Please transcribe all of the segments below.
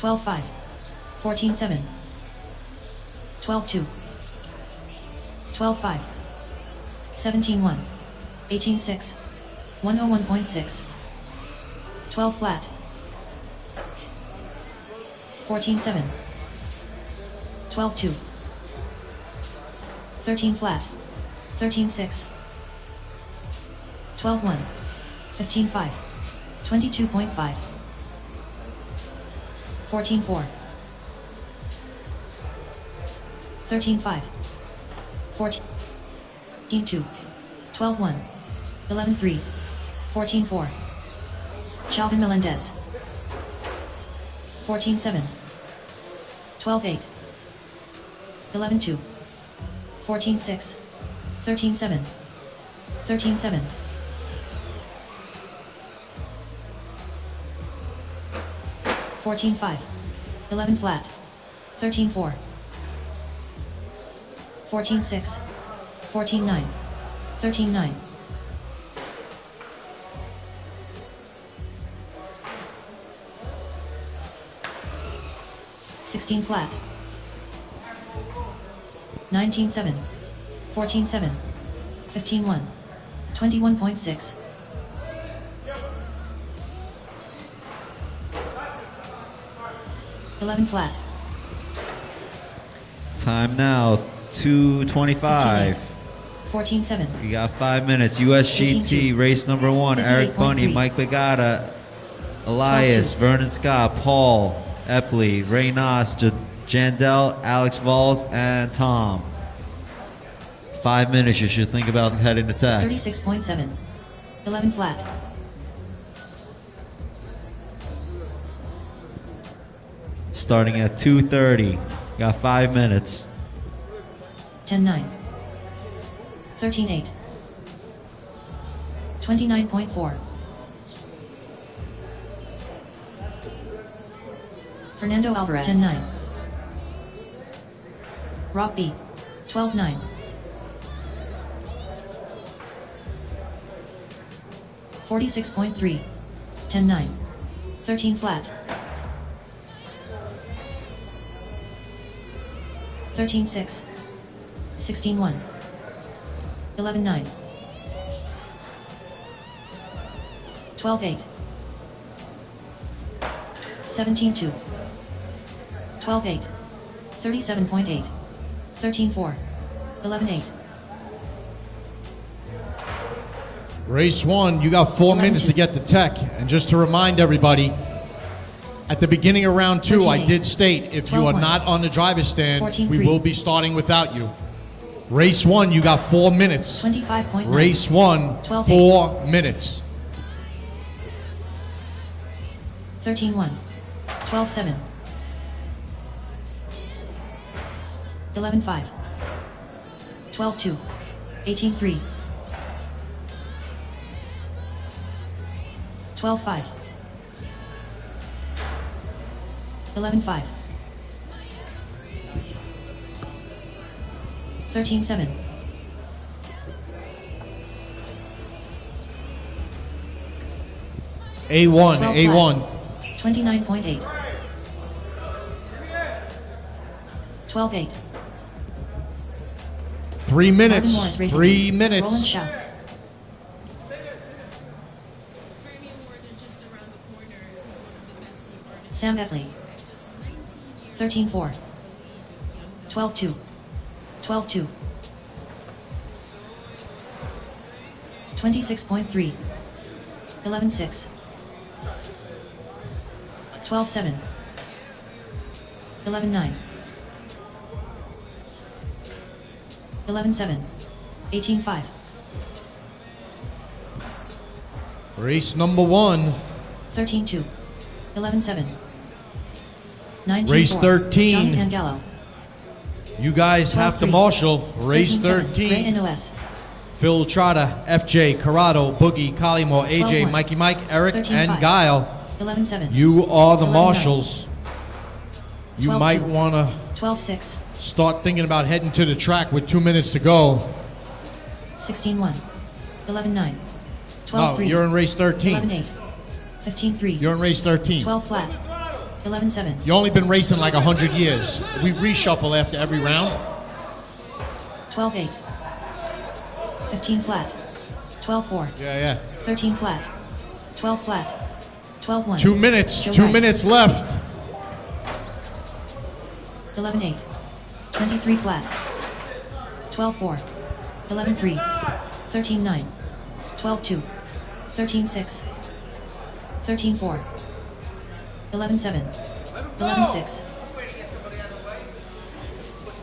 12-5. 14-7. 12-2. 12-5. 17-1. 18-6. 101.6. 12 flat. 14-7. 12-2. 13 flat. 13-6. 12-1. 15-5. 22.5. 14-4. 13-5. 14-2. 12-1. 11-3. 14-4. Calvin Melendez. 14-7. 12-8. 11-2. 14-6. 13-7. 13-7. 14-5. 11 flat. 13-4. 14-6. 14-9. 13-9. 16 flat. 19-7. 14-7. 15-1. 21.6. 11 flat. Time now, 2:25. 14-7. You got 5 minutes. USGT, race number 1. Eric Bunny, Mike Legata, Elias, Vernon Scott, Paul, Epley, Ray Noss, Jandel, Alex Valls, and Tom. 5 minutes. You should think about heading attack. 36.7. 11 flat. Starting at 2:30. Got 5 minutes. 10-9. 13-8. 29.4. Fernando Alvarez. 10-9. Rob B. 12-9. 46.3. 10-9. 13 flat. 13-6. 16-1. 11-9. 12-8. 17-2. 12-8. 37.8. 13-4. 11-8. Race 1, you got 4 minutes to get to tech. And just to remind everybody, at the beginning of round 2, I did state if you are not on the driver's stand, we will be starting without you. Race 1, you got 4 minutes. 25.9. Race 1, 4 minutes. 13-1. 12-7. 11-5. 12-2. 18-3. 12-5. 11-5. 13-7. A1, A1. 29.8. 12-8. 3 minutes. Morris racing 3 Roland minutes. Shaw. Sam Epley. 13-4. 12-2. 12-2. 26.3. 11-6. 12-7. 11-9. 11-7. 18-5. Race number 1. 13-2. 11-7. 19-4. Race 13. Johnny Pangallo. You guys have to marshal. Race 13. Ray NOS. Phil Trotta, FJ, Corrado, Boogie, Collymore, AJ, 12-1. Mikey Mike, Eric, 13-5. and Guile. 11-7. You are the 11-9. marshals. You 12-2. might want to 12-6. start thinking about heading to the track with 2 minutes to go. 16-1. 11-9. 12-3. No, you're in race 13. 11-8. 15-3. You're in race 13. 12 flat. 11-7. You only been racing like 100 years. We reshuffle after every round. 12-8. 15 flat. 12-4. Yeah. 13 flat. 12 flat. 12-1. 2 minutes. Joe 2 Rice. minutes left. 11-8. 23 flat. 12-4. 11-3. 13-9. 12-2. 13-6. 13-4. 11-7. 11-6.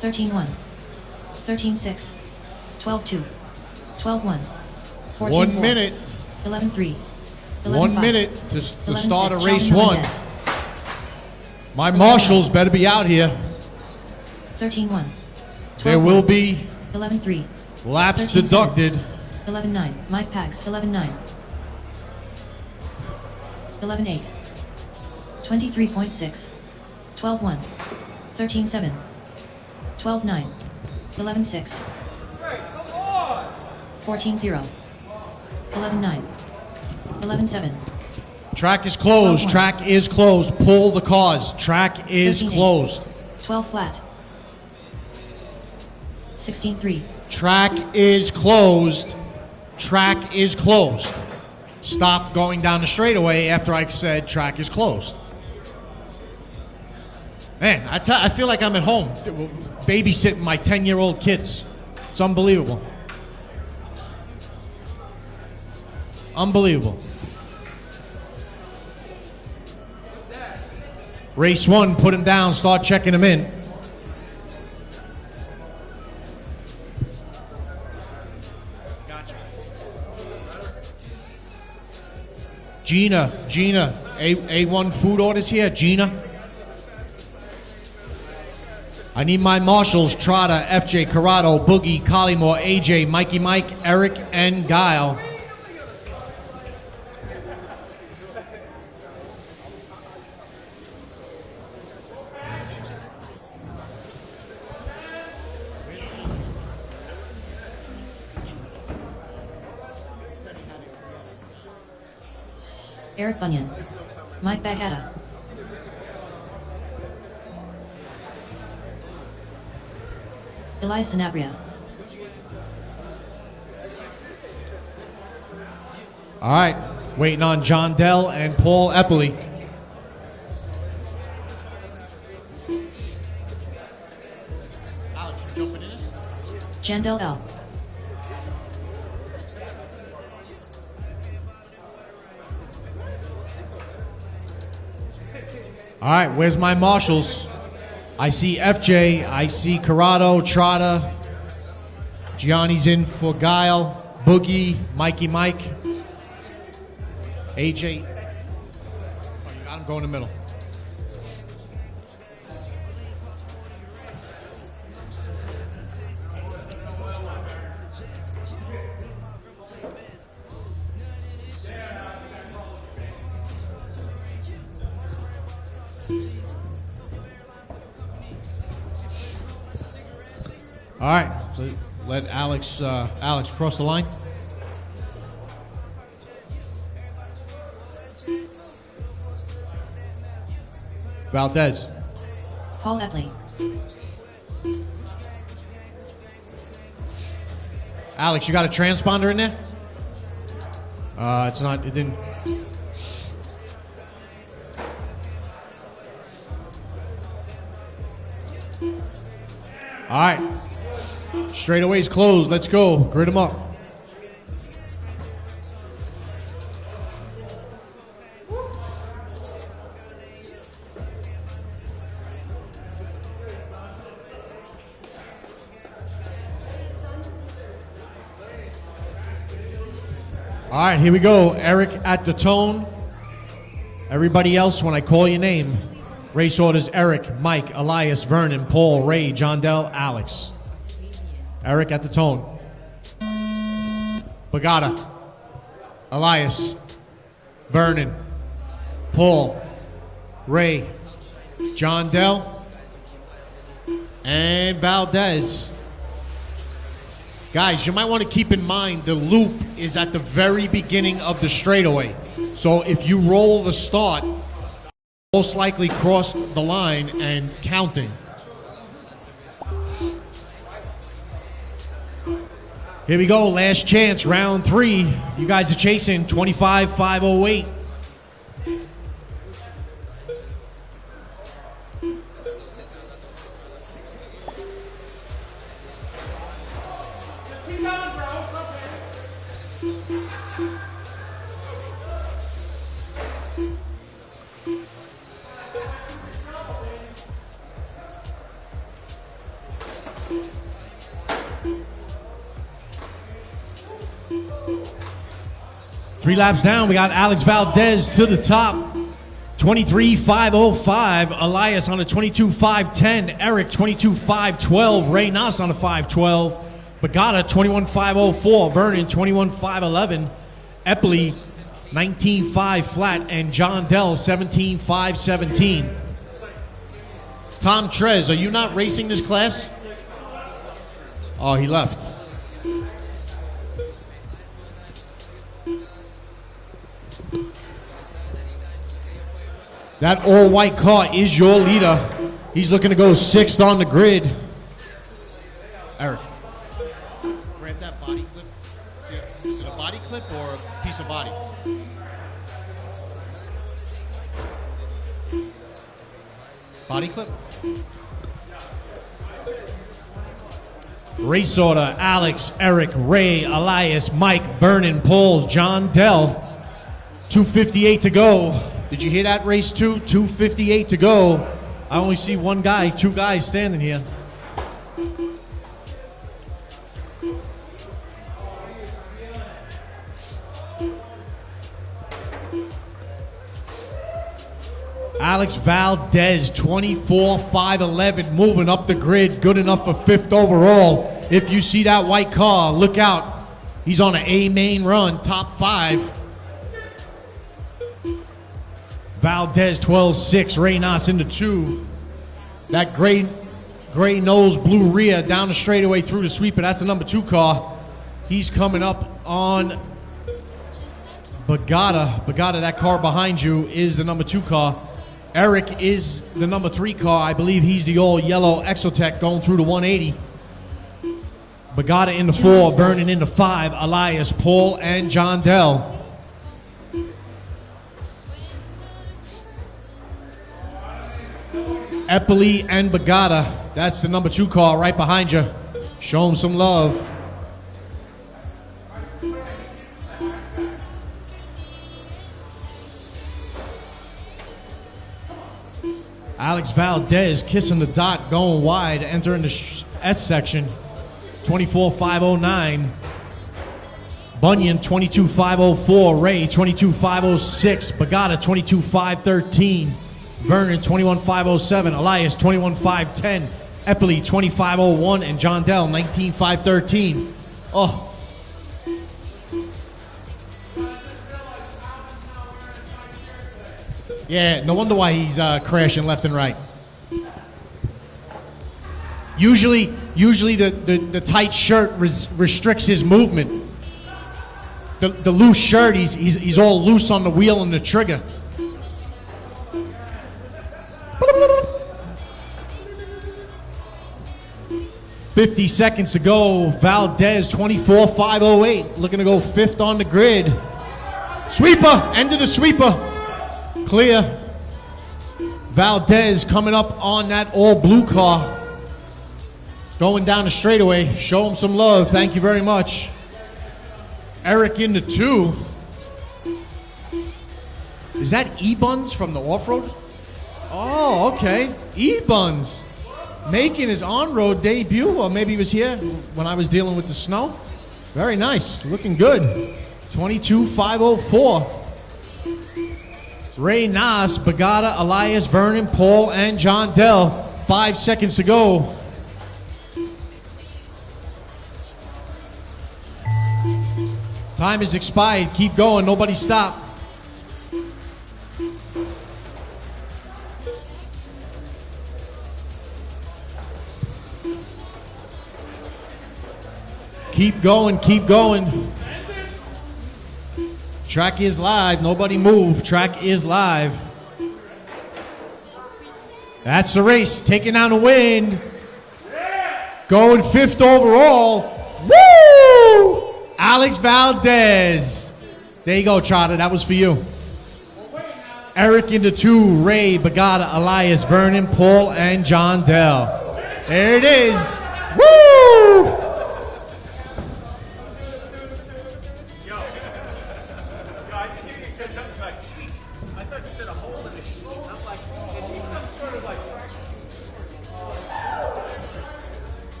13-1. 13-6. 12-2. 12-1. 14-4. 1 minute. 11-3. 1 11-5. minute to the 11-6. start of race Charlie 1. Melendez. My marshals better be out here. 13-1. There will be 11-3. laps 13-7. deducted. 11-9. Mike Pags. 11-9. 11-8. 23.6. 12-1. 13-7. 12-9. 11-6. 14-0. 11-9. 11-7. Track is closed. 12-1. Track is closed. Pull the cars. Track is 13-8. closed. 12 flat. 16-3. Track is closed. Track is closed. Stop going down the straightaway after I said track is closed. Man, I feel like I'm at home babysitting my 10-year-old kids. It's unbelievable. Unbelievable. Race 1, put him down, start checking him in. Gina, A1 food orders here, Gina. I need my marshals, Trotta, FJ, Corrado, Boogie, Collymore, AJ, Mikey Mike, Eric, and Guile. Eric Bunyan. Mike Bagata. Elias Sanabria. All right, waiting on John Dell and Paul Eppley. Jandel L. All right, where's my marshals? I see FJ, I see Corrado, Trotta, Gianni's in for Guile, Boogie, Mikey Mike, AJ. Oh, you got him going in the middle. All right, so let Alex cross the line. Valdez. Paul Epley. Alex, you got a transponder in there? It's not, it didn't. All right. Straightaway's closed. Let's go. Grid them up. All right, here we go. Eric at the tone. Everybody else, when I call your name, race orders: Eric, Mike, Elias, Vernon, Paul, Ray, John Dell, Alex. Eric at the tone. Bagata, Elias, Vernon, Paul, Ray, John Dell, and Valdez. Guys, you might want to keep in mind the loop is at the very beginning of the straightaway. So if you roll the start, most likely crossed the line and counting. Here we go, last chance, round 3. You guys are chasing 25,508. Three laps down, we got Alex Valdez to the top. 23,505. Elias on a 22,510. Eric 22,512. Ray Nas on a 512. Bagata 21,504. Vernon 21,511. Epley 19,5 flat. And John Dell 17,517. Tom Trez, are you not racing this class? Oh, he left. That all-white car is your leader. He's looking to go 6th on the grid. Eric. Grab that body clip. Is it a body clip or a piece of body? Body clip? Race order: Alex, Eric, Ray, Elias, Mike, Vernon, Paul, John Dell. 2:58 to go. Did you hear that, race 2? 2:58 to go. I only see one guy, 2 guys standing here. Alex Valdez, 24,511, moving up the grid, good enough for 5th overall. If you see that white car, look out. He's on an A main run, top 5. Valdez 12-6, Reynos into 2. That gray nose, blue rear down the straightaway through the sweeper. That's the number 2 car. He's coming up on Bagata. Bagata, that car behind you is the number 2 car. Eric is the number 3 car. I believe he's the all yellow Exotech going through the 180. Bagata in the 4, Vernon in the 5, Elias, Paul, and John Dell. Epley and Bagata, that's the number 2 car right behind you. Show him some love. Alex Valdez kissing the dot, going wide, entering the S section. 24,509. Bunyan 22,504. Ray 22,506. Bagata 22,513. Vernon 21,507. Elias 21,510. Epley 25,001. And John Dell 19,513. Oh. Yeah, no wonder why he's crashing left and right. Usually the tight shirt restricts his movement. The loose shirt, he's all loose on the wheel and the trigger. $50 seconds to go. Valdez 24,508, looking to go 5th on the grid. Sweeper, end of the sweeper. Clear. Valdez coming up on that all blue car. Going down the straightaway. Show him some love. Thank you very much. Eric in the 2. Is that E-Buns from the off-road? Oh, okay. E-Buns. Making his on-road debut. Or maybe he was here when I was dealing with the snow. Very nice. Looking good. 22,504. Ray Nas, Bagata, Elias, Vernon, Paul, and John Dell. 5 seconds to go. Time is expired. Keep going. Nobody stop. Keep going. Keep going. Track is live. Nobody move. Track is live. That's the race. Taking down the win. Going 5th overall. Woo! Alex Valdez. There you go, Trotter. That was for you. Eric into 2. Ray, Bagata, Elias, Vernon, Paul, and John Dell. There it is. Woo!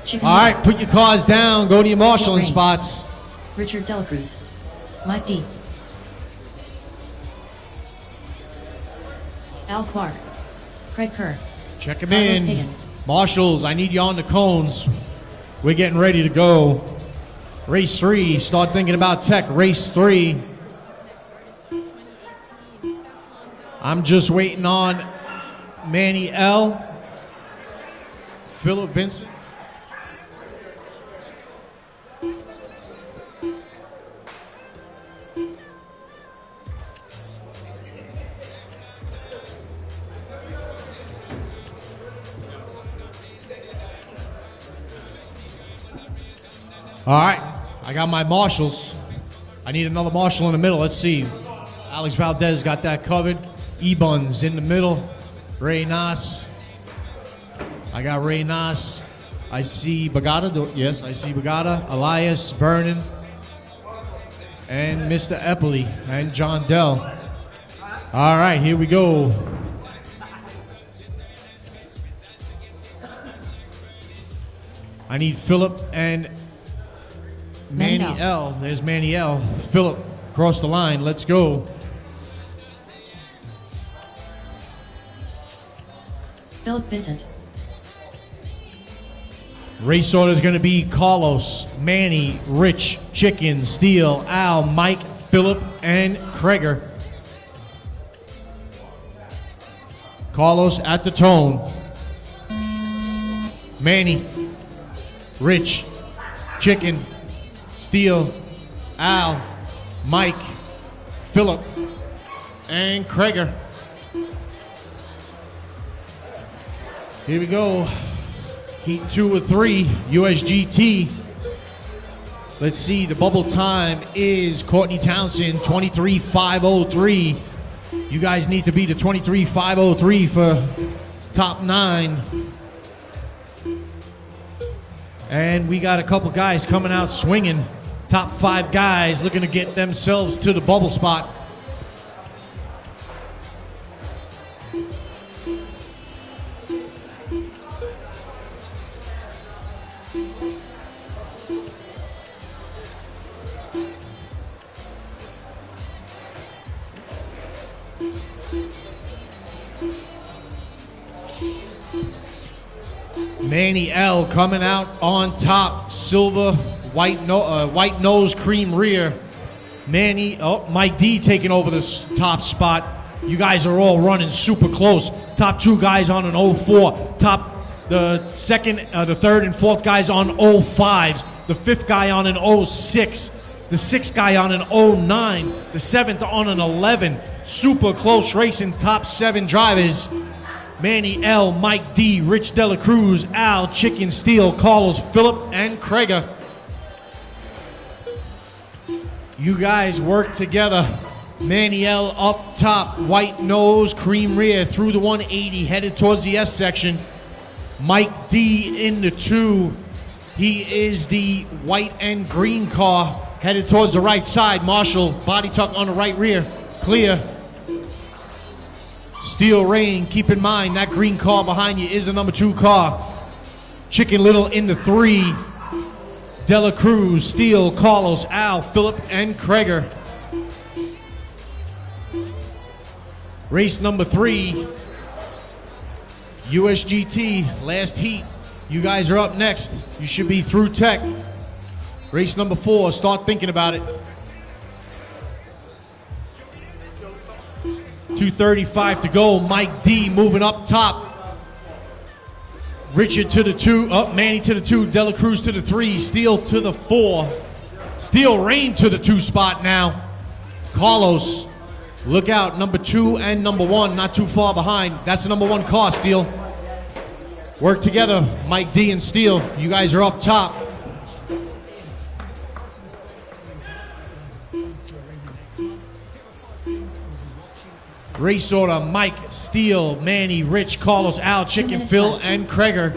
Chicken All right, Wing. put your cars down. Go to your marshalling Ring. spots. Richard Delacruz. Mike D. Al Clark. Craig Kerr. Check them Carlos in. Hagan. Marshals, I need you on the cones. We're getting ready to go. Race 3. Start thinking about tech. Race 3. I'm just waiting on Manny L. Philip Vincent. All right, I got my marshals. I need another marshal in the middle. Let's see. Alex Valdez got that covered. E-Buns in the middle. Ray Nas. I got Ray Nas. I see Bagata. Yes, I see Bagata. Elias, Vernon, and Mr. Eppley and John Dell. All right, here we go. I need Philip and Manny L. There's Manny L. Philip, cross the line. Let's go. Philip Vincent. Race order is going to be Carlos, Manny, Rich, Chicken, Steele, Al, Mike, Philip, and Kreger. Carlos at the tone. Manny, Rich, Chicken, Steele, Al, Mike, Philip, and Kreger. Here we go. Heat 2 or 3, USGT. Let's see, the bubble time is Courtney Townsend, 23.503. You guys need to beat a 23.503 for top 9. And we got a couple guys coming out swinging. Top 5 guys looking to get themselves to the bubble spot. Manny L coming out on top. Silver, white nose, cream rear. Manny, Mike D taking over the top spot. You guys are all running super close. Top 2 guys on an 04. The second, the third and fourth guys on 05s. The 5th guy on an 06. The 6th guy on an 09. The 7th on an 11. Super close racing. Top 7 drivers. Manny L, Mike D, Rich Delacruz, Al, Chicken, Steele, Carlos, Philip, and Kreger. You guys work together. Manny L up top, white nose, cream rear, through the 180, headed towards the S section. Mike D in the 2. He is the white and green car, headed towards the right side. Marshall, body tuck on the right rear, clear. Steel Rain, keep in mind that green car behind you is the number 2 car. Chicken Little in the 3. Dela Cruz, Steel, Carlos, Al, Philip, and Kreger. Race number 3. USGT, last heat. You guys are up next. You should be through tech. Race number 4, start thinking about it. 2:35 to go. Mike D moving up top. Richard to the 2. Manny to the 2. Dela Cruz to the 3. Steele to the 4. Steel Rain to the 2 spot now. Carlos, look out. Number 2 and number 1, not too far behind. That's the number 1 car, Steel. Work together, Mike D and Steel. You guys are up top. Race order: Mike, Steel, Manny, Rich, Carlos, Al, Chicken, Phil, left. and Kreger.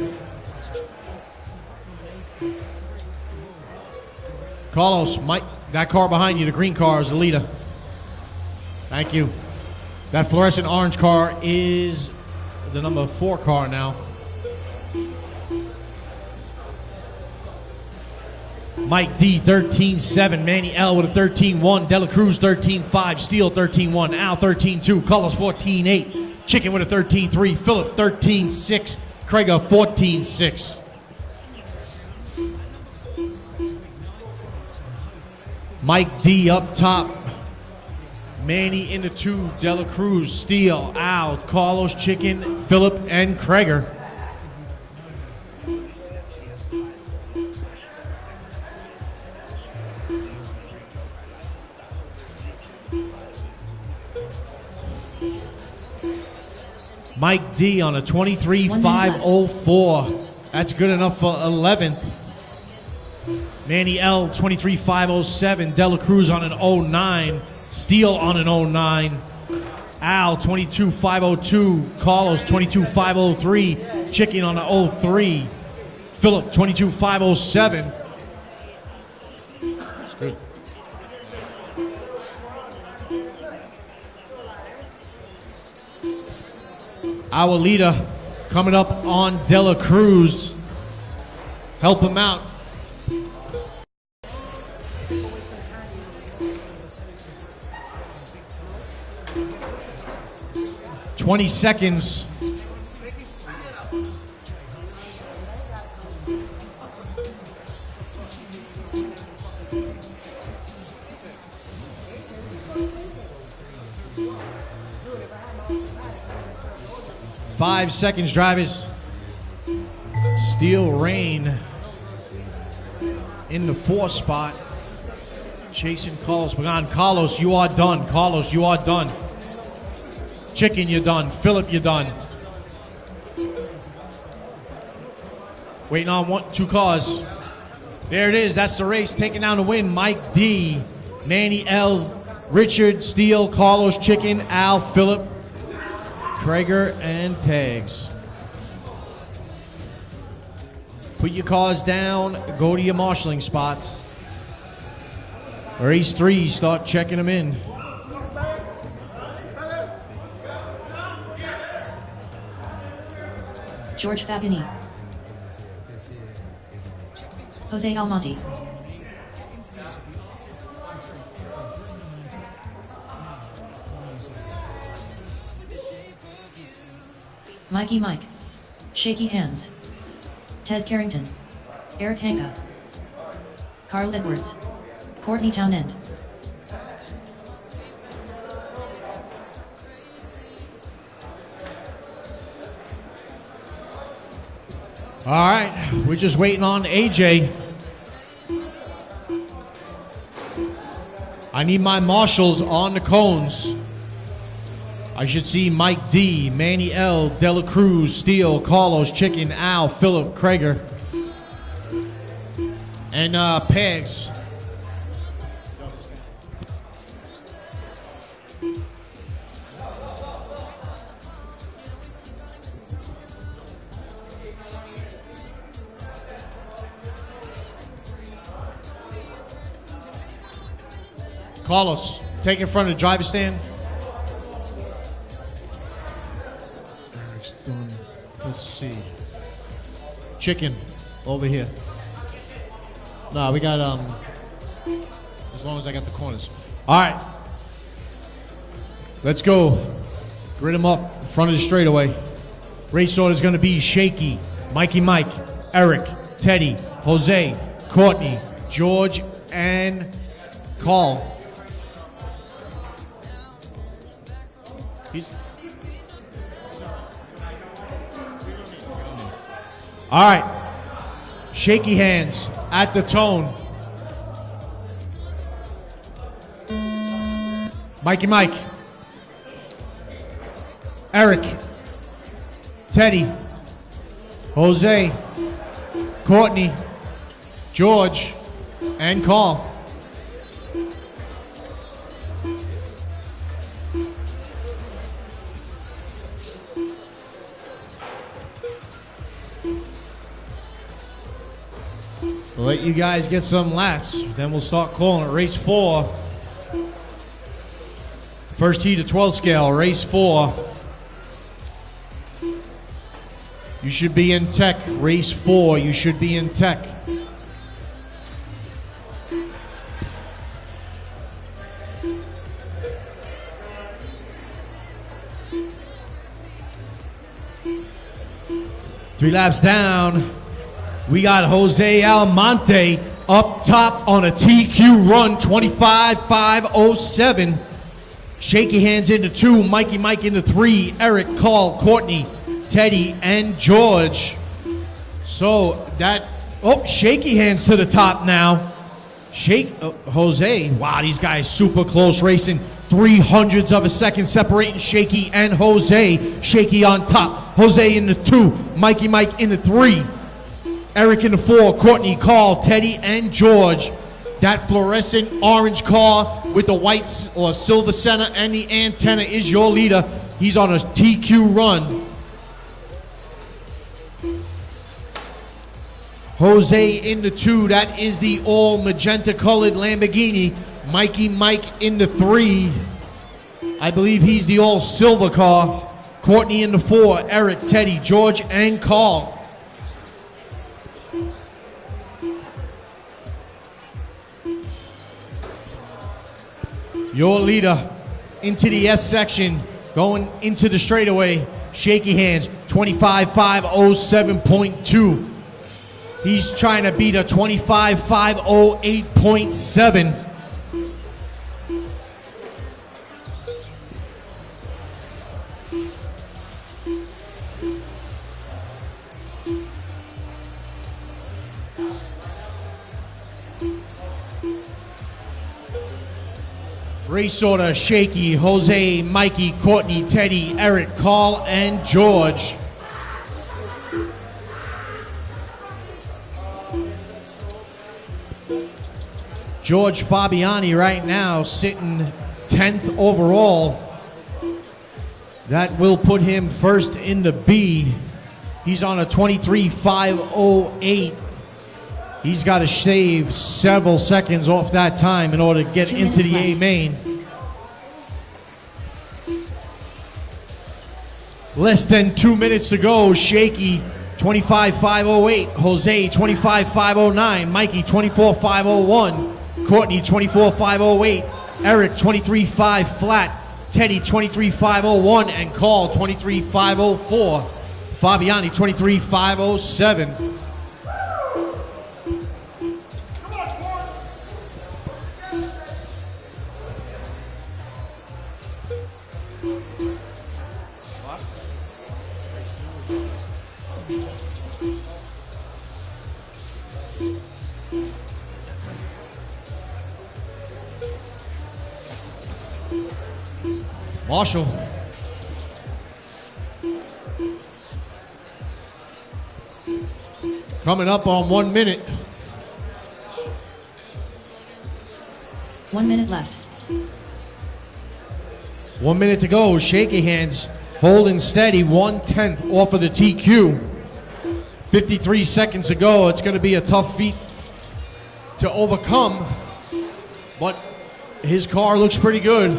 Carlos, Mike, that car behind you, the green car, is the leader. Thank you. That fluorescent orange car is the number 4 car now. Mike D, 13-7. Manny L with a 13-1. Dela Cruz, 13-5. Steele, 13-1. Al, 13-2. Carlos, 14-8. Chicken with a 13-3. Philip, 13-6. Kreger, 14-6. Mike D up top. Manny in the 2. Dela Cruz, Steele, Al, Carlos, Chicken, Philip, and Kreger. Mike D on a 23.504. That's good enough for 11th. Manny L, 23.507. Dela Cruz on an 09. Steele on an 09. Al, 22.502. Carlos, 22.503. Chicken on an 03. Philip, 22.507. That's good. Our leader coming up on Dela Cruz. Help him out. "20 seconds. Five seconds, drivers. Steel Rain in the 4 spot. Chasing Carlos Pagan. Carlos, you are done. Carlos, you are done. Chicken, you're done. Philip, you're done. Waiting on 2 cars. There it is. That's the race. Taking down the win. Mike D, Manny L, Richard, Steele, Carlos, Chicken, Al, Philip, Kreger, and Tags. Put your cars down. Go to your marshalling spots. Race 3. Start checking them in. George Fabini. Jose Almonte. Mikey Mike. Shaky Hands. Ted Carrington. Eric Hanka. Carl Edwards. Courtney Townend. All right, we're just waiting on AJ. I need my marshals on the cones. I should see Mike D, Manny L, Dela Cruz, Steele, Carlos, Chicken, Al, Philip, Kreger, and Pegs. Carlos, take in front of the driver stand. Eric's done. Let's see. Chicken, over here. No, we got, as long as I got the corners. All right. Let's go. Grid them up in front of the straightaway. Race order is going to be Shaky, Mikey Mike, Eric, Teddy, Jose, Courtney, George, and Carl. All right. Shaky hands at the tone. Mikey Mike. Eric. Teddy. Jose. Courtney. George. And Carl. We'll let you guys get some laps. Then we'll start calling it race 4. First tee to 12 scale, race 4. You should be in tech. Race 4, you should be in tech. Three laps down. We got Jose Almonte up top on a TQ run, 25.507. Shaky hands into 2, Mikey Mike into 3, Eric, Carl, Courtney, Teddy, and George. So that, shaky hands to the top now. Jose, wow, these guys super close racing. 0.03 of a second separating Shaky and Jose. Shaky on top, Jose in the 2, Mikey Mike in the 3. Eric in the 4, Courtney, Carl, Teddy, and George. That fluorescent orange car with the white or silver center and the antenna is your leader. He's on a TQ run. Jose in the 2, that is the all magenta colored Lamborghini. Mikey Mike in the 3. I believe he's the all silver car. Courtney in the 4, Eric, Teddy, George, and Carl. Your leader into the S section, going into the straightaway. Shaky hands, 25.507.2. He's trying to beat a 25.508.7. Race order, Shaky, Jose, Mikey, Courtney, Teddy, Eric, Carl, and George. George Fabiani right now sitting 10th overall. That will put him first in the B. He's on a 23.508. He's got to shave several seconds off that time in order to get into the A main. Less than 2 minutes to go. Shaky, 25.508. Jose, 25.509. Mikey, 24.501. Courtney, 24.508. Eric, 23.5 flat. Teddy, 23.501. And Carl, 23.504. Fabiani, 23.507. Marshall. Coming up on 1 minute. 1 minute left. 1 minute to go. Shaky hands holding steady. 1/10 off of the TQ. 53 seconds to go. It's going to be a tough feat to overcome, but his car looks pretty good.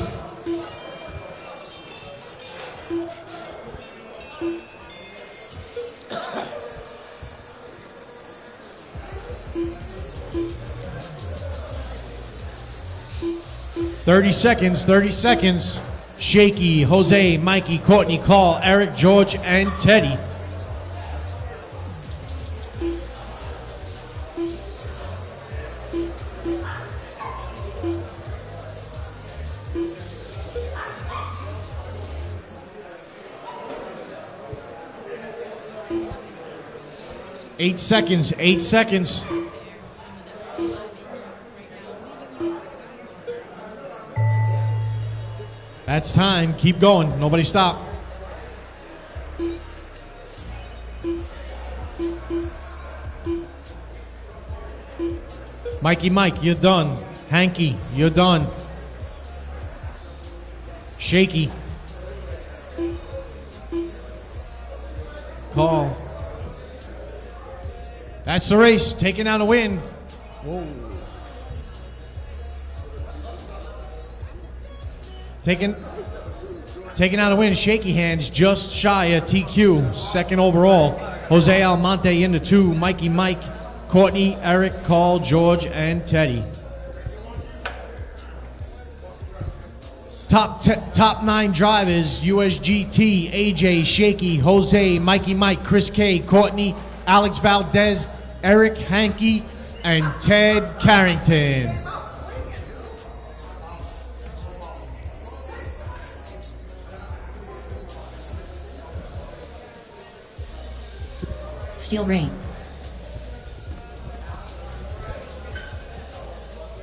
Thirty seconds. Shaky, Jose, Mikey, Courtney, Carl, Eric, George, and Teddy. 8 seconds. 8 seconds. That's time. Keep going. Nobody stop. Mikey Mike, you're done. Hanky, you're done. Shaky. Call. That's the race. Taking out a win. Whoa. Taking out a win. Shaky hands, just shy of TQ. Second overall. Jose Almonte in the 2. Mikey Mike, Courtney, Eric, Carl, George, and Teddy. Top 9 drivers: USGT, AJ, Shaky, Jose, Mikey Mike, Chris K, Courtney, Alex Valdez, Eric Hankey, and Ted Carrington. Steel Rain.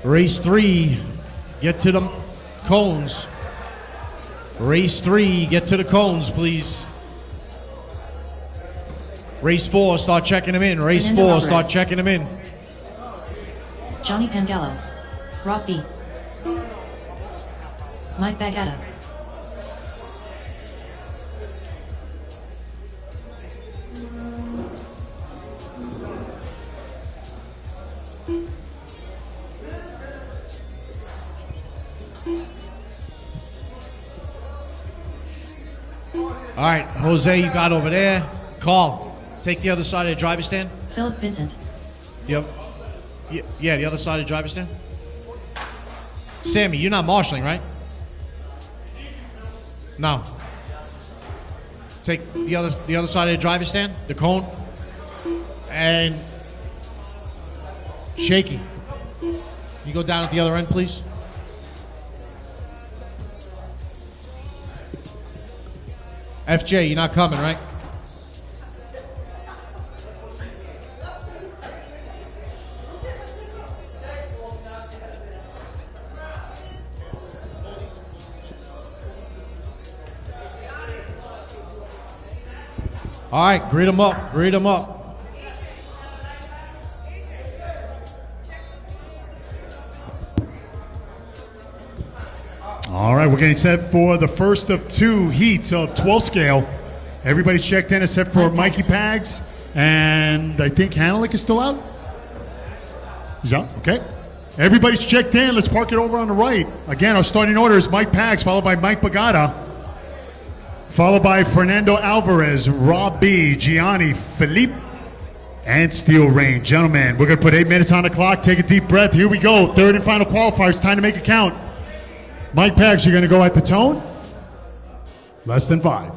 Race 3, get to the cones. Race 3, get to the cones, please. Race 4, start checking them in. Race Fernando 4, Alvarez. start checking them in. Johnny Pandello. Rob B. Mike Bagata. All right, Jose, you got over there. Carl, take the other side of the driver's stand. Philip Vincent. The the other side of the driver's stand. Sammy, you're not marshalling, right? No. Take the other side of the driver's stand, the cone. And Shaky. You go down at the other end, please. FJ, you're not coming, right? All right, greet them up, greet them up. All right, we're getting set for the first of 2 heats of 12 scale. Everybody's checked in except for Mikey Pags, and I think Hanelick is still out. He's out, okay. Everybody's checked in. Let's park it over on the right. Again, our starting order is Mike Pags, followed by Mike Bagata, followed by Fernando Alvarez, Rob B, Gianni, Philippe, and Steel Rain. Gentlemen, we're going to put 8 minutes on the clock. Take a deep breath. Here we go. Third and final qualifiers. Time to make it count. Mike Pags, you're going to go at the tone. Less than 5.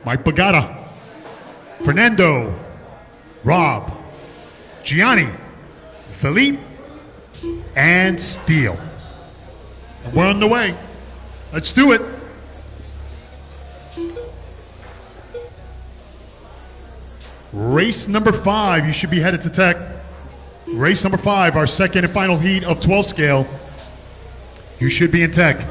Mike Bagata, Fernando, Rob, Gianni, Philippe, and Steele. And we're on the way. Let's do it. Race number 5, you should be headed to tech. Race number 5, our second and final heat of 12 scale. You should be in tech.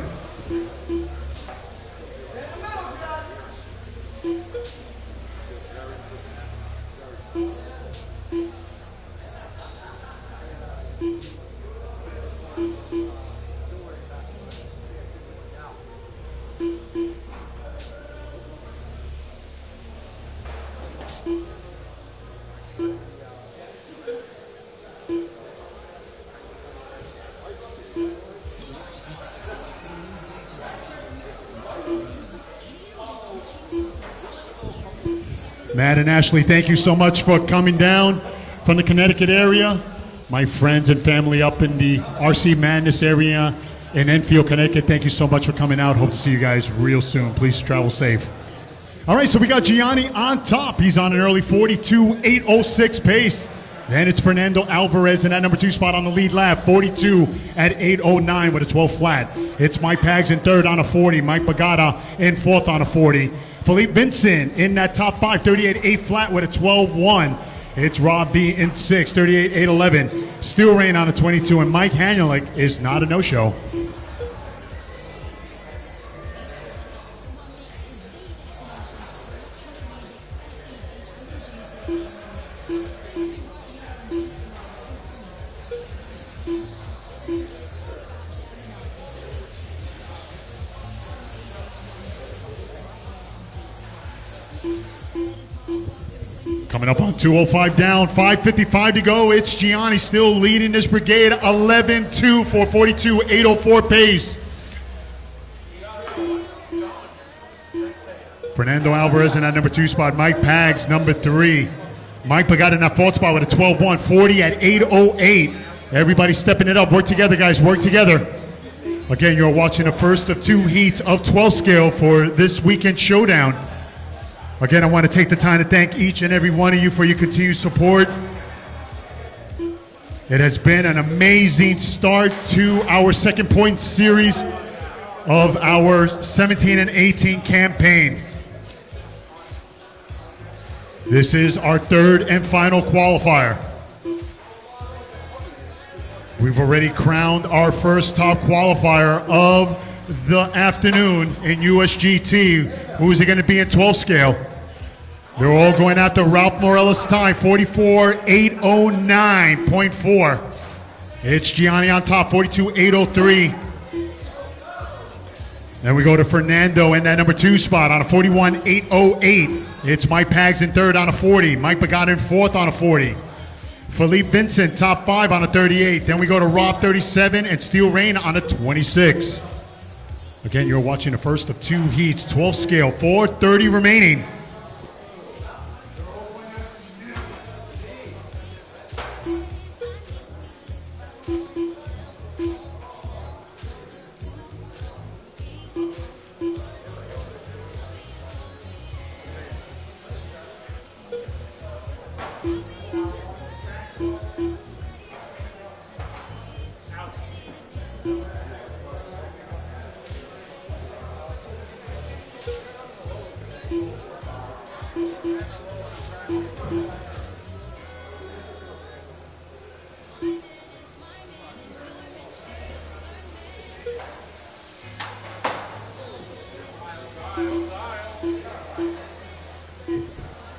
Matt and Ashley, thank you so much for coming down from the Connecticut area. My friends and family up in the RC Madness area in Enfield, Connecticut, thank you so much for coming out. Hope to see you guys real soon. Please travel safe. All right, so we got Gianni on top. He's on an early 42.806 pace. Then it's Fernando Alvarez in that number 2 spot on the lead lap, 42 at 809 with a 12 flat. It's Mike Pags in third on a 40. Mike Bagata in fourth on a 40. Philippe Vincent in that top 5, 38-8 flat with a 12-1. It's Rob B in 6, 38-8-11. Steel Rain on a 22, and Mike Hanulik is not a no-show. Coming up on 2:05 down, 5:55 to go. It's Gianni still leading this brigade, 11-2 for 42-804 pace. Fernando Alvarez in that number 2 spot. Mike Pags, number 3. Mike Pagata in that 4th spot with a 12-1, 40 at 8:08. Everybody stepping it up. Work together, guys. Work together. Again, you're watching the first of 2 heats of 12 scale for this weekend showdown. Again, I want to take the time to thank each and every one of you for your continued support. It has been an amazing start to our second point series of our 17 and 18 campaign. This is our 3rd and final qualifier. We've already crowned our first top qualifier of the afternoon in USGT. Who is it going to be in 12 scale? They're all going after Ralph Morales' time, 44-809.4. It's Gianni on top, 42-803. Then we go to Fernando in that number 2 spot on a 41-808. It's Mike Pags in 3rd on a 40. Mike Pagata in 4th on a 40. Philippe Vincent, top 5 on a 38. Then we go to Rob, 37, and Steel Rain on a 26. Again, you're watching the first of 2 heats, 12 scale, 4:30 remaining.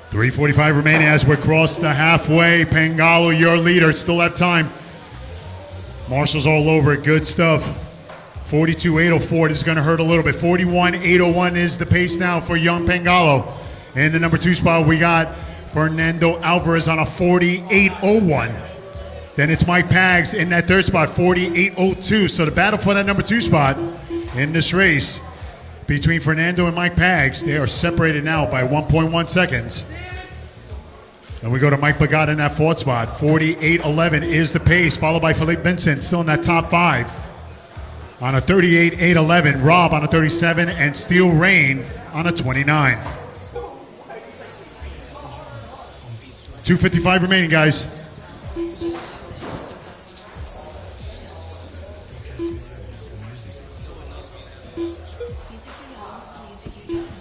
.345 remaining as we're across the halfway. Pangalo, your leader, still have time. Marshall's all over it, good stuff. 42-804, this is going to hurt a little bit. 41-801 is the pace now for young Pangalo. In the number 2 spot, we got Fernando Alvarez on a 48-01. Then it's Mike Pags in that 3rd spot, 48-02. So the battle for that number 2 spot in this race between Fernando and Mike Pags, they are separated now by 1.1 seconds. And we go to Mike Pagata in that 4th spot. 48-11 is the pace, followed by Philippe Vincent, still in that top 5. On a 38-8-11, Rob on a 37, and Steel Rain on a 29. 2:55 remaining, guys.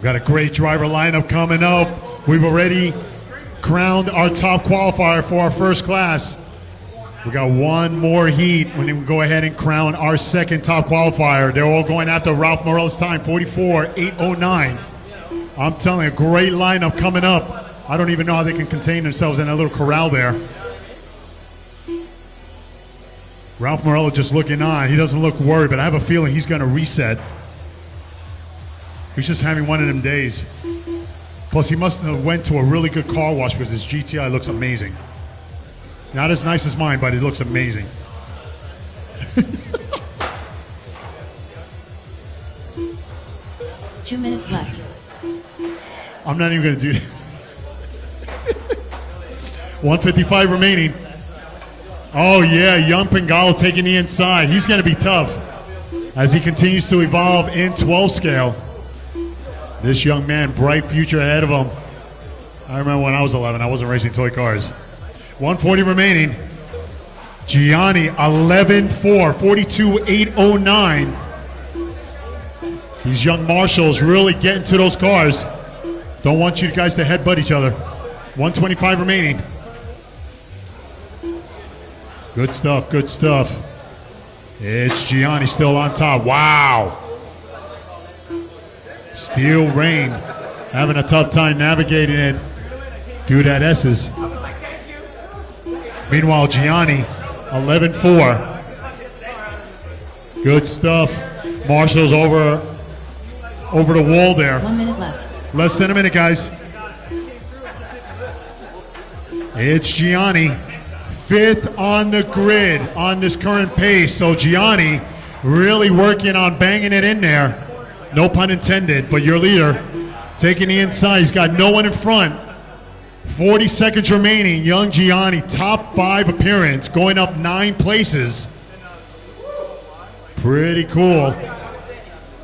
Got a great driver lineup coming up. We've already crowned our top qualifier for our first class. We got one more heat when we go ahead and crown our second top qualifier. They're all going after Ralph Morales' time, 44-809. I'm telling you, a great lineup coming up. I don't even know how they can contain themselves in that little corral there. Ralph Morales just looking on. He doesn't look worried, but I have a feeling he's going to reset. He's just having one of them days. Plus, he must have went to a really good car wash because his GTI looks amazing. Not as nice as mine, but it looks amazing. 2 minutes left. I'm not even going to do it. 1:55 remaining. Oh, yeah, young Pangalo taking the inside. He's going to be tough as he continues to evolve in 12 scale. This young man, bright future ahead of him. I remember when I was 11, I wasn't racing toy cars. 140 remaining. Gianni, 11-4, 42-809. These young marshals really getting to those cars. Don't want you guys to headbutt each other. 125 remaining. Good stuff, good stuff. It's Gianni still on top. Wow. Steel Rain having a tough time navigating it through that S's. Meanwhile, Gianni, 11-4. Good stuff. Marshall's over the wall there. 1 minute left. Less than a minute, guys. It's Gianni, 5th on the grid on this current pace. So Gianni really working on banging it in there. No pun intended, but your leader taking the inside. He's got no one in front. 40 seconds remaining. Young Gianni, top 5 appearance, going up 9 places. Pretty cool.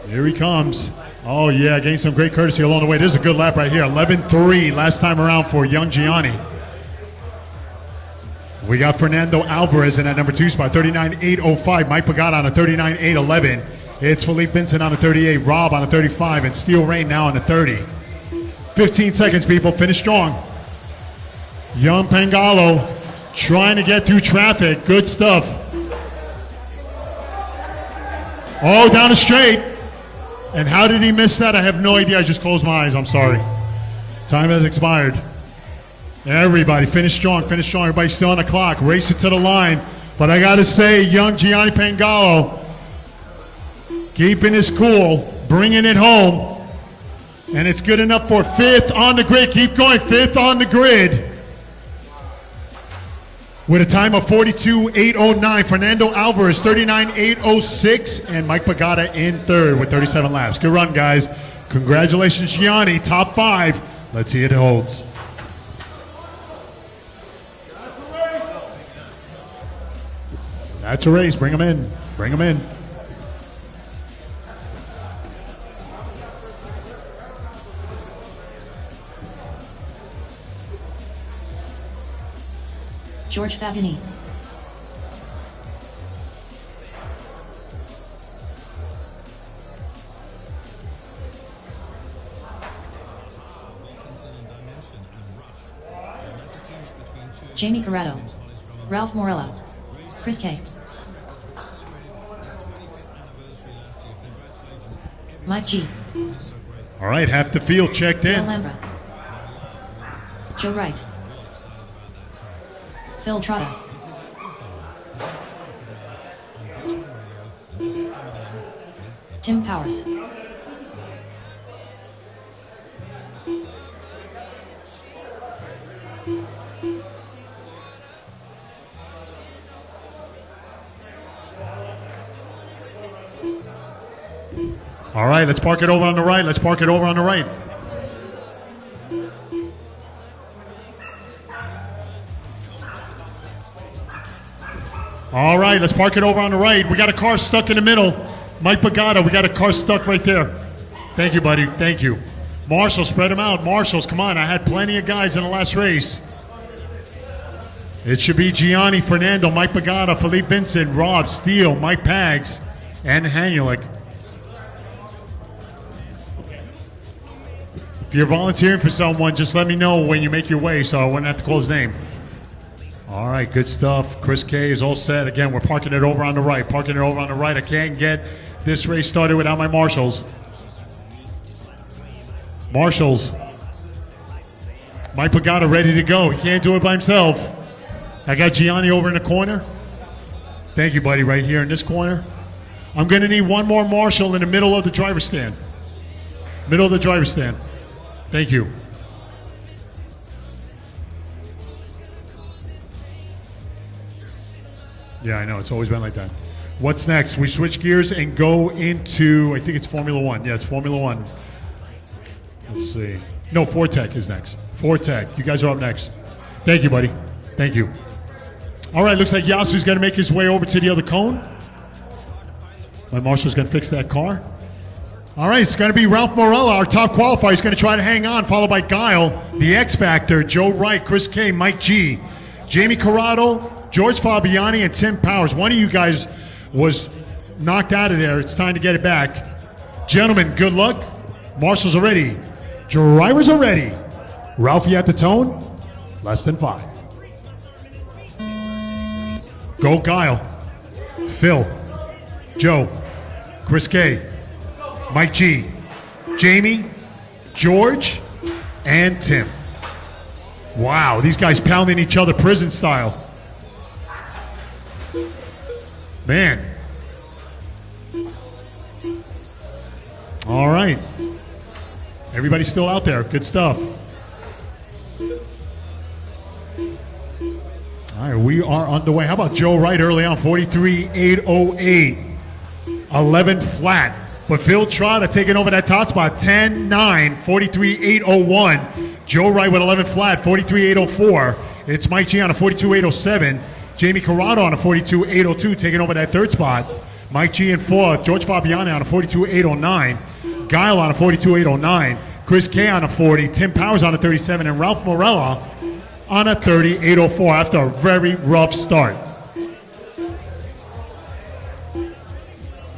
Here he comes. Oh, yeah, getting some great courtesy along the way. This is a good lap right here. 11-3 last time around for young Gianni. We got Fernando Alvarez in that number 2 spot, 39.805. Mike Pagata on a 39.811. It's Philippe Vincent on a 38, Rob on a 35, and Steel Rain now on a 30. 15 seconds, people. Finish strong. Young Pangalo trying to get through traffic. Good stuff. Oh, down the straight. And how did he miss that? I have no idea. I just closed my eyes. I'm sorry. Time has expired. Everybody, finish strong. Finish strong. Everybody's still on the clock. Race it to the line. But I got to say, young Gianni Pangalo keeping his cool, bringing it home. And it's good enough for 5th on the grid. Keep going. 5th on the grid. With a time of 42.809. Fernando Alvarez, 39.806. And Mike Pagata in 3rd with 37 laps. Good run, guys. Congratulations, Gianni. Top 5. Let's see if it holds. That's a race. Bring him in. Bring him in. George Fabini. Jamie Corrado. Ralph Morello. Chris K. Mike G. All right, half the field checked Phil in. Lambra. Joe Wright. Phil Trotta. Tim Powers. All right, let's park it over on the right. Let's park it over on the right. All right, let's park it over on the right. We got a car stuck in the middle. Mike Pagata, we got a car stuck right there. Thank you, buddy. Thank you. Marshall, spread them out. Marshalls, come on. I had plenty of guys in the last race. It should be Gianni, Fernando, Mike Pagata, Philippe Vincent, Rob, Steele, Mike Pags, and Hanulik. If you're volunteering for someone, just let me know when you make your way so I wouldn't have to call his name. All right, good stuff. Chris K is all set. Again, we're parking it over on the right. Parking it over on the right. I can't get this race started without my marshals. Marshals. Mike Pagata ready to go. He can't do it by himself. I got Gianni over in the corner. Thank you, buddy, right here in this corner. I'm going to need one more marshal in the middle of the driver's stand. Middle of the driver's stand. Thank you. Yeah, I know. It's always been like that. What's next? We switch gears and go into, I think it's Formula One. Yeah, it's Formula One. Let's see. No, Fortec is next. Fortec. You guys are up next. Thank you, buddy. Thank you. All right, looks like Yasu's going to make his way over to the other cone. My marshal's going to fix that car. All right, it's going to be Ralph Morella, our top qualifier. He's going to try to hang on, followed by Guile, the X Factor, Joe Wright, Chris K, Mike G, Jamie Corrado, George Fabiani, and Tim Powers. One of you guys was knocked out of there. It's time to get it back. Gentlemen, good luck. Marshals are ready. Drivers are ready. Ralphie at the tone. Less than 5. Go Guile. Phil. Joe. Chris K. Mike G. Jamie. George. And Tim. Wow, these guys pounding each other prison style. Man. All right. Everybody's still out there. Good stuff. All right, we are on the way. How about Joe Wright early on? 43.808. 11 flat. But Phil Trotter taking over that top spot. 10.9. 43.801. Joe Wright with 11 flat. 43.804. It's Mike G on a 42.807. Jamie Corrado on a 42.802 taking over that third spot. Mike G in fourth. George Fabiani on a 42.809. Guile on a 42.809. Chris K on a 40. Tim Powers on a 37. And Ralph Morella on a 30.804 after a very rough start.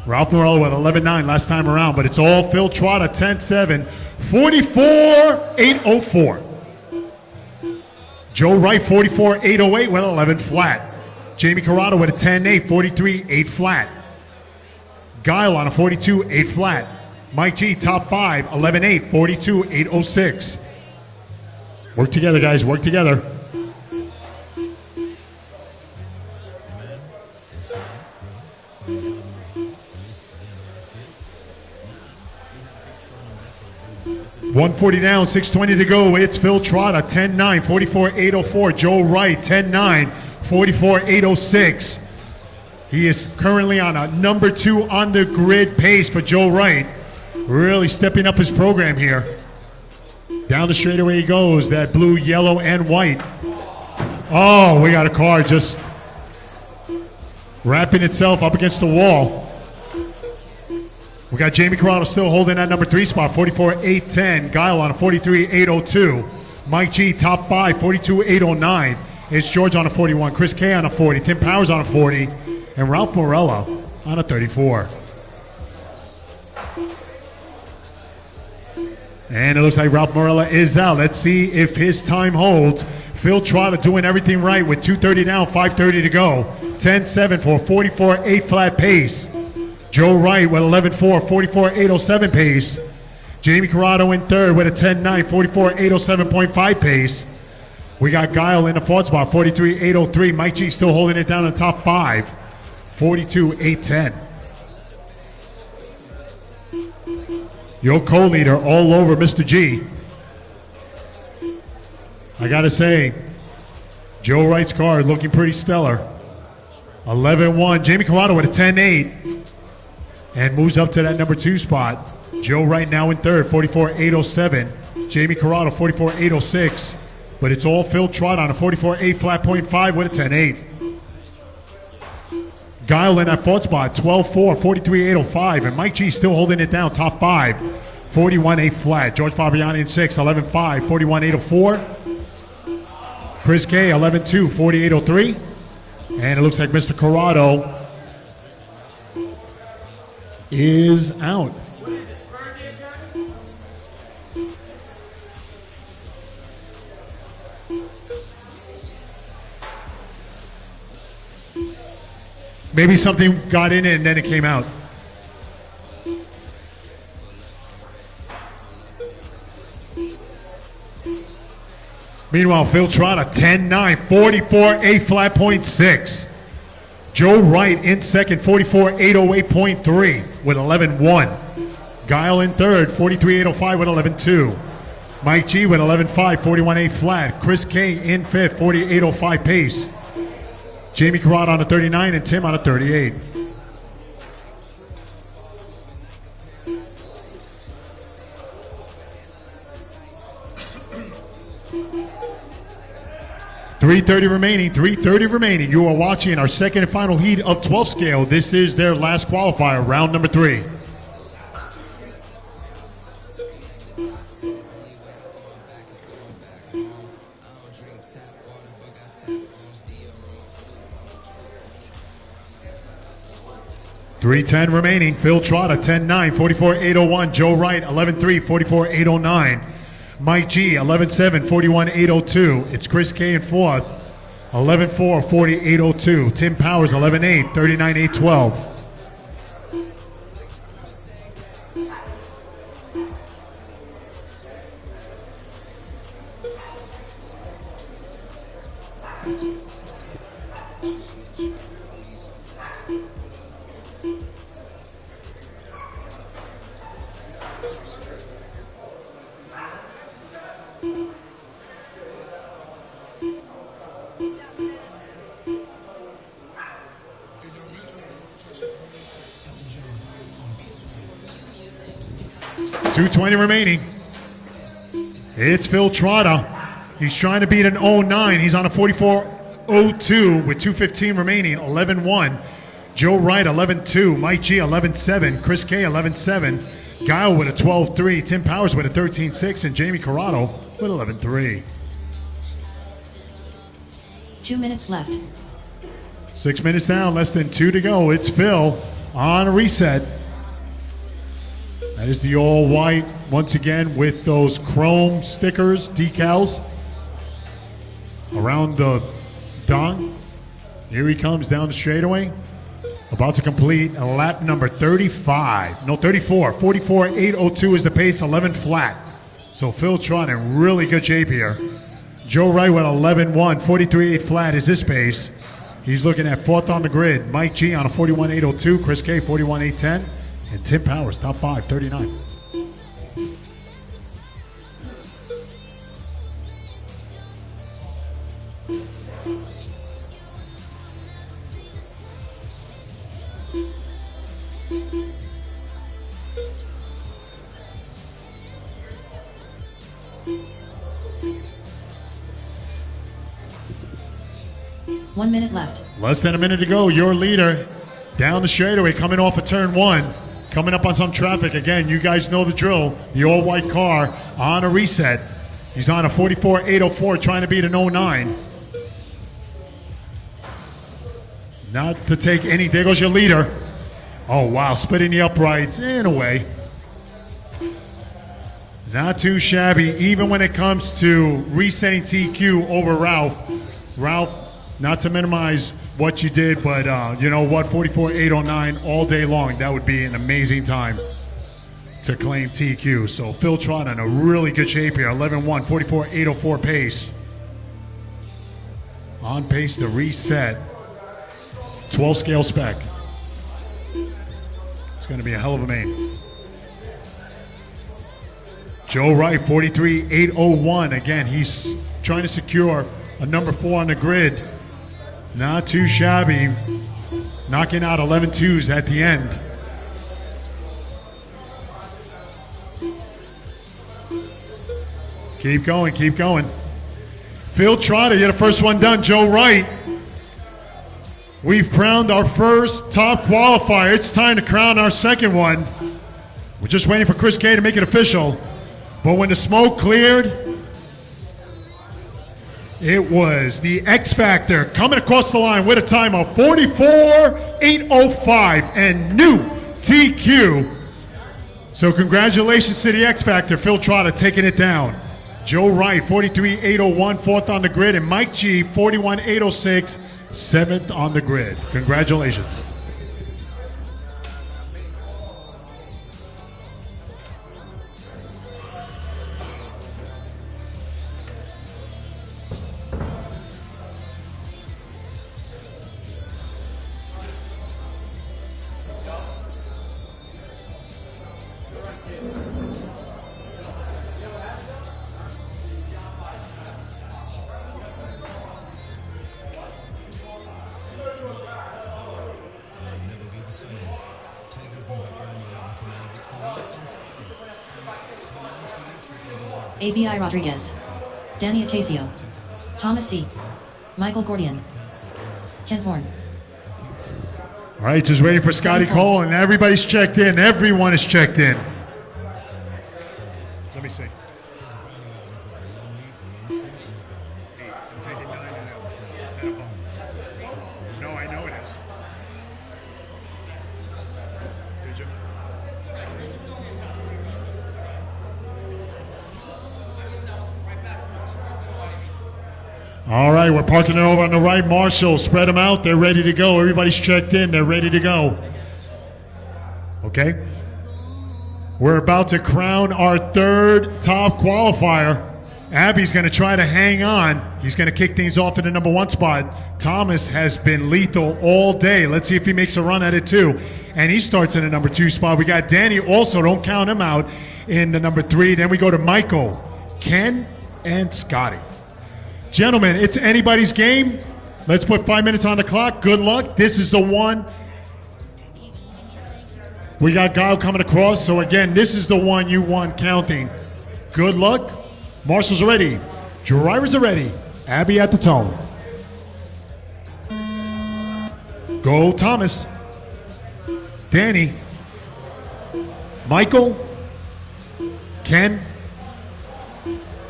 Ralph Morella with 11.9 last time around, but it's all Phil Trotter, 10.7, 44.804. Joe Wright, 44.808 with 11 flat. Jamie Corrado with a 10.8, 43.8 flat. Guile on a 42.8 flat. Mike G, top 5, 11.8, 42.806. Work together, guys, work together. .140 down, 6:20 to go. It's Phil Trotter, 10.9, 44.804. Joe Wright, 10.9, 44.806. He is currently on a number 2 on the grid pace for Joe Wright. Really stepping up his program here. Down the straightaway he goes, that blue, yellow, and white. Oh, we got a car just wrapping itself up against the wall. We got Jamie Corrado still holding that number 3 spot, 44.810. Guile on a 43.802. Mike G, top 5, 42.809. It's George on a 41. Chris K on a 40. Tim Powers on a 40. And Ralph Morella on a 34. And it looks like Ralph Morella is out. Let's see if his time holds. Phil Trotter doing everything right with 2:30 down, 5:30 to go. 10.7 for 44.8 flat pace. Joe Wright with 11.4, 44.807 pace. Jamie Corrado in third with a 10.9, 44.807.5 pace. We got Guile in the fourth spot, 43.803. Mike G still holding it down in the top 5, 42.810. Your co-leader all over Mr. G. I gotta say, Joe Wright's car looking pretty stellar. 11.1. Jamie Corrado with a 10.8 and moves up to that number 2 spot. Joe Wright now in third, 44.807. Jamie Corrado, 44.806. But it's all Phil Trotter on a 44.8 flat point 5 with a 10.8. Guile in that fourth spot, 12.4, 43.805. And Mike G still holding it down, top 5, 41.8 flat. George Fabiani in 6, 11.5, 41.804. Chris K, 11.2, 48.03. And it looks like Mr. Corrado is out. Maybe something got in it and then it came out. Meanwhile, Phil Trotter, 10.9, 44.8 flat point 6. Joe Wright in second, 44.808.3 with 11.1. Guile in third, 43.805 with 11.2. Mike G with 11.5, 41.8 flat. Chris K in fifth, 48.05 pace. Jamie Corrado on a 39 and Tim on a 38. .330 remaining. You are watching our second and final heat of 12 scale. This is their last qualifier, round number 3. .310 remaining. Phil Trotter, 10.9, 44.801. Joe Wright, 11.3, 44.809. Mike G, 11-7, 41-802. It's Chris K in fourth, 11-4, 40-802. Tim Powers, 11-8, 39-812. .220 remaining. It's Phil Trotta. He's trying to beat an 09. He's on a 44.02 with 2:15 remaining. 11-1. Joe Wright 11-2. Mike G 11-7. Chris K 11-7. Guile with a 12-3. Tim Powers with a 13-6. And Jamie Corrado with 11-3. 2 minutes left. 6 minutes down. Less than 2 to go. It's Phil on a reset. That is the all white, once again, with those chrome stickers, decals around the dong. Here he comes down the straightaway. About to complete a lap number 35. No, 34. 44.802 is the pace, 11 flat. So Phil Trotta in really good shape here. Joe Wright with 11.1. 43.8 flat is his pace. He's looking at fourth on the grid. Mike G on a 41.802. Chris K, 41.810. And Tim Powers, top 5, 39. One minute left. Less than a minute to go. Your leader down the straightaway, coming off of turn 1. Coming up on some traffic. Again, you guys know the drill. The all-white car on a reset. He's on a 44.804 trying to beat an 09. Not to take any. There goes your leader. Oh, wow. Splitting the uprights in a way. Not too shabby, even when it comes to resetting TQ over Ralph. Ralph, not to minimize what you did, but you know what, 44.809 all day long. That would be an amazing time to claim TQ. So Phil Trotta in a really good shape here. 11-1, 44.804 pace. On pace to reset. 12 scale spec. It's going to be a hell of a main. Joe Wright, 43.801. Again, he's trying to secure a number 4 on the grid. Not too shabby. Knocking out 11-2s at the end. Keep going, keep going. Phil Trotta, you're the first one done. Joe Wright. We've crowned our first top qualifier. It's time to crown our second one. We're just waiting for Chris K to make it official. But when the smoke cleared, it was the X Factor coming across the line with a time of 44.805 and new TQ. So congratulations to the X Factor. Phil Trotta taking it down. Joe Wright, 43.801, fourth on the grid. And Mike G, 41.806, seventh on the grid. Congratulations. ABI Rodriguez, Danny Acasio, Thomas C., Michael Gordian, Ken Horn. All right, just waiting for Scotty Cole, and everybody's checked in. Everyone is checked in. Let me see. No, I know it is. Did you? All right, we're parking it over on the right. Marshall, spread them out. They're ready to go. Everybody's checked in. They're ready to go. Okay. We're about to crown our third top qualifier. Abby's going to try to hang on. He's going to kick things off in the number 1 spot. Thomas has been lethal all day. Let's see if he makes a run at it too. And he starts in the number 2 spot. We got Danny also, don't count him out, in the number 3. Then we go to Michael, Ken, and Scotty. Gentlemen, it's anybody's game. Let's put 5 minutes on the clock. Good luck. This is the one. We got Guile coming across. So again, this is the one you want counting. Good luck. Marshals are ready. Drivers are ready. Abby at the tone. Go Thomas. Danny. Michael. Ken.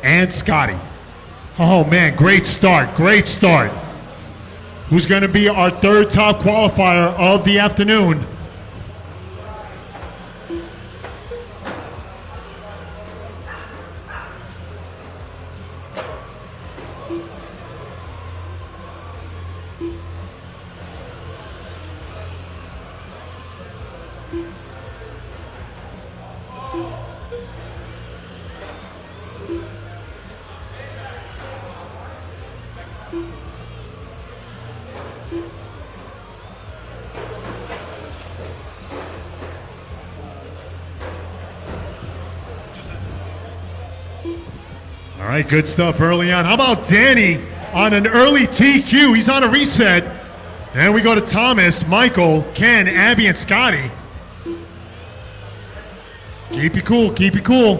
And Scotty. Oh man, great start, great start. Who's going to be our third top qualifier of the afternoon? All right, good stuff early on. How about Danny on an early TQ? He's on a reset. And we go to Thomas, Michael, Ken, Abby, and Scotty. Keep you cool, keep you cool.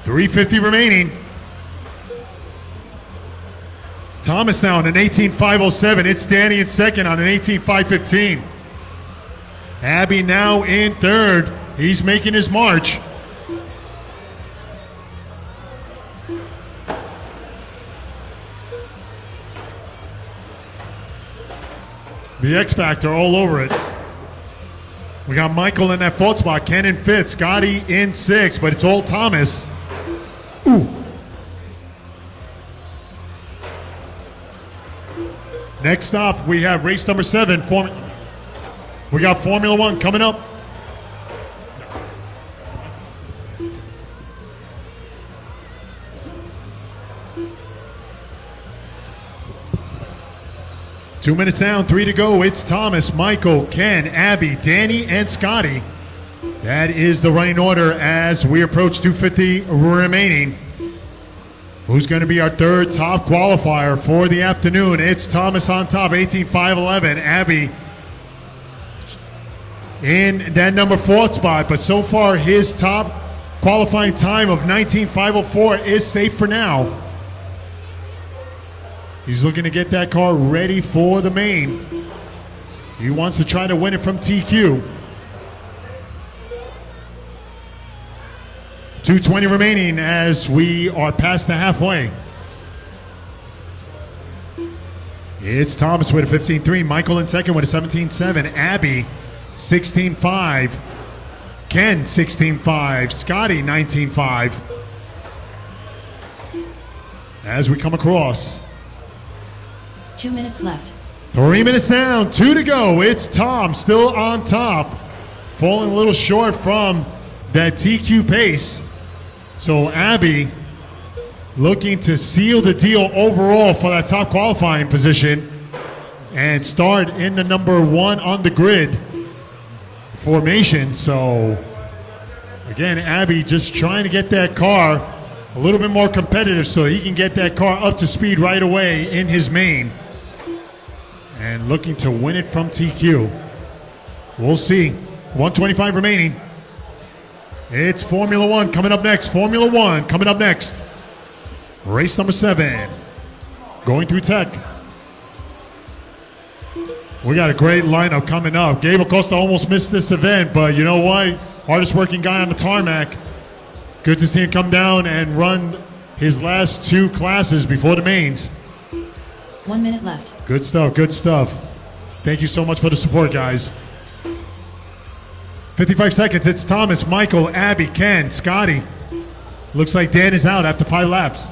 3:50 remaining. Thomas now on an 18.507. It's Danny in second on an 18.515. Abby now in third. He's making his march. The X Factor all over it. We got Michael in that 4th spot, Ken in 5th, Scotty in 6th, but it's all Thomas. Ooh. Next up, we have race number 7. We got Formula 1 coming up. Two minutes down, 3 to go. It's Thomas, Michael, Ken, Abby, Danny, and Scotty. That is the running order as we approach 2:50 remaining. Who's going to be our third top qualifier for the afternoon? It's Thomas on top, 18.511. Abby in that number 4th spot, but so far his top qualifying time of 19.504 is safe for now. He's looking to get that car ready for the main. He wants to try to win it from TQ. 2:20 remaining as we are past the halfway. It's Thomas with a 15.3. Michael in second with a 17.7. Abby, 16.5. Ken, 16.5. Scotty, 19.5. As we come across. 2 minutes left. 3 minutes down, 2 to go. It's Tom still on top. Falling a little short from that TQ pace. So Abby looking to seal the deal overall for that top qualifying position and start in the number 1 on the grid formation. So again, Abby just trying to get that car a little bit more competitive so he can get that car up to speed right away in his main. And looking to win it from TQ. We'll see. 125 remaining. It's Formula 1 coming up next. Formula 1 coming up next. Race number 7. Going through tech. We got a great lineup coming up. Gabe Acosta almost missed this event, but you know what? Hardest working guy on the tarmac. Good to see him come down and run his last 2 classes before the mains. 1 minute left. Good stuff, good stuff. Thank you so much for the support, guys. 55 seconds. It's Thomas, Michael, Abby, Ken, Scotty. Looks like Dan is out after 5 laps.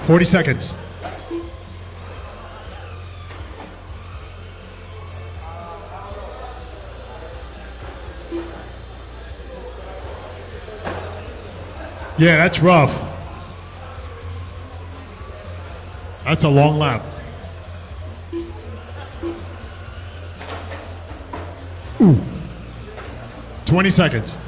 40 seconds. Yeah, that's rough. That's a long lap. Ooh. 20 seconds.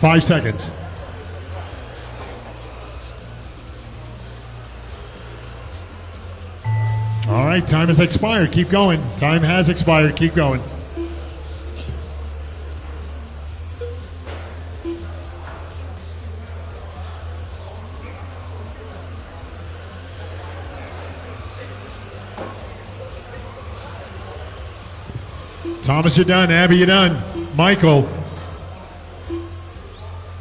Five seconds. All right, time has expired. Keep going. Time has expired. Keep going. Thomas, you're done. Abby, you're done. Michael.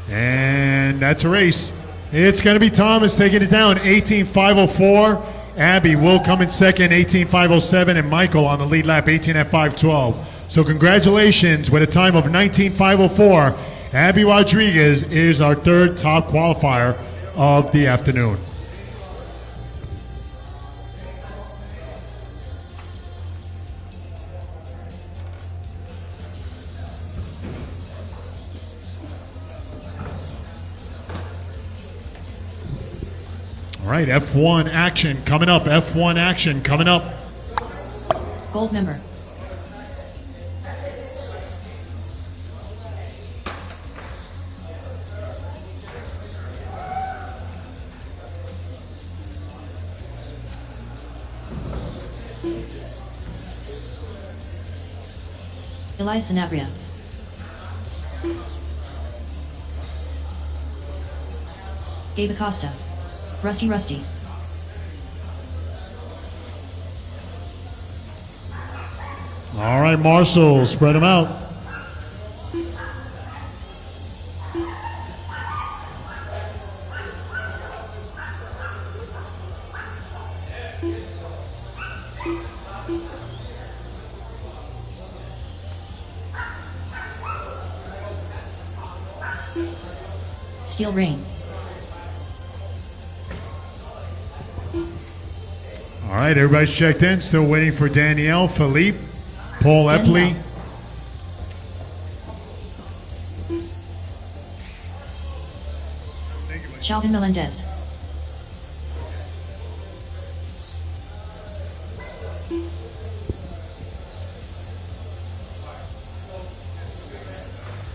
And that's a race. It's going to be Thomas taking it down, 18.504. Abby will come in second, 18.507, and Michael on the lead lap, 18 at 512. So congratulations with a time of 19.504. Abby Rodriguez is our third top qualifier of the afternoon. All right, F1 action coming up. F1 action coming up. Gold member. Elias Sanabria. Gabe Acosta. Rusty. All right, Marshall, spread them out. Steel Rain. All right, everybody's checked in. Still waiting for Danielle, Philippe, Paul Epley. Shalvin Melendez.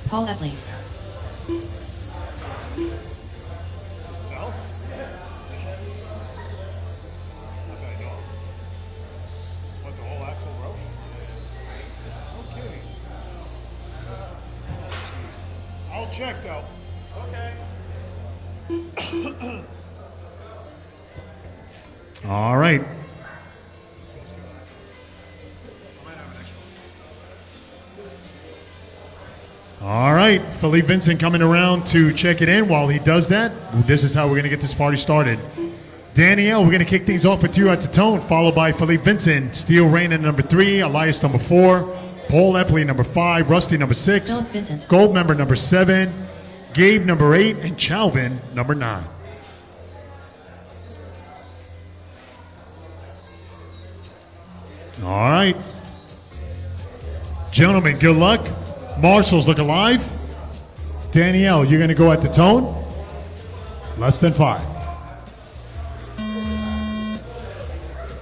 Paul Epley. I'll check though. Okay. All right. All right, Philippe Vincent coming around to check it in. While he does that, this is how we're going to get this party started. Danielle, we're going to kick things off with you at the tone, followed by Philippe Vincent, Steel Rain at number 3, Elias number 4, Paul Epley number 5, Rusty number 6, Gold member number 7, Gabe number 8, and Chalvin number 9. All right. Gentlemen, good luck. Marshals look alive. Danielle, you're going to go at the tone. Less than 5.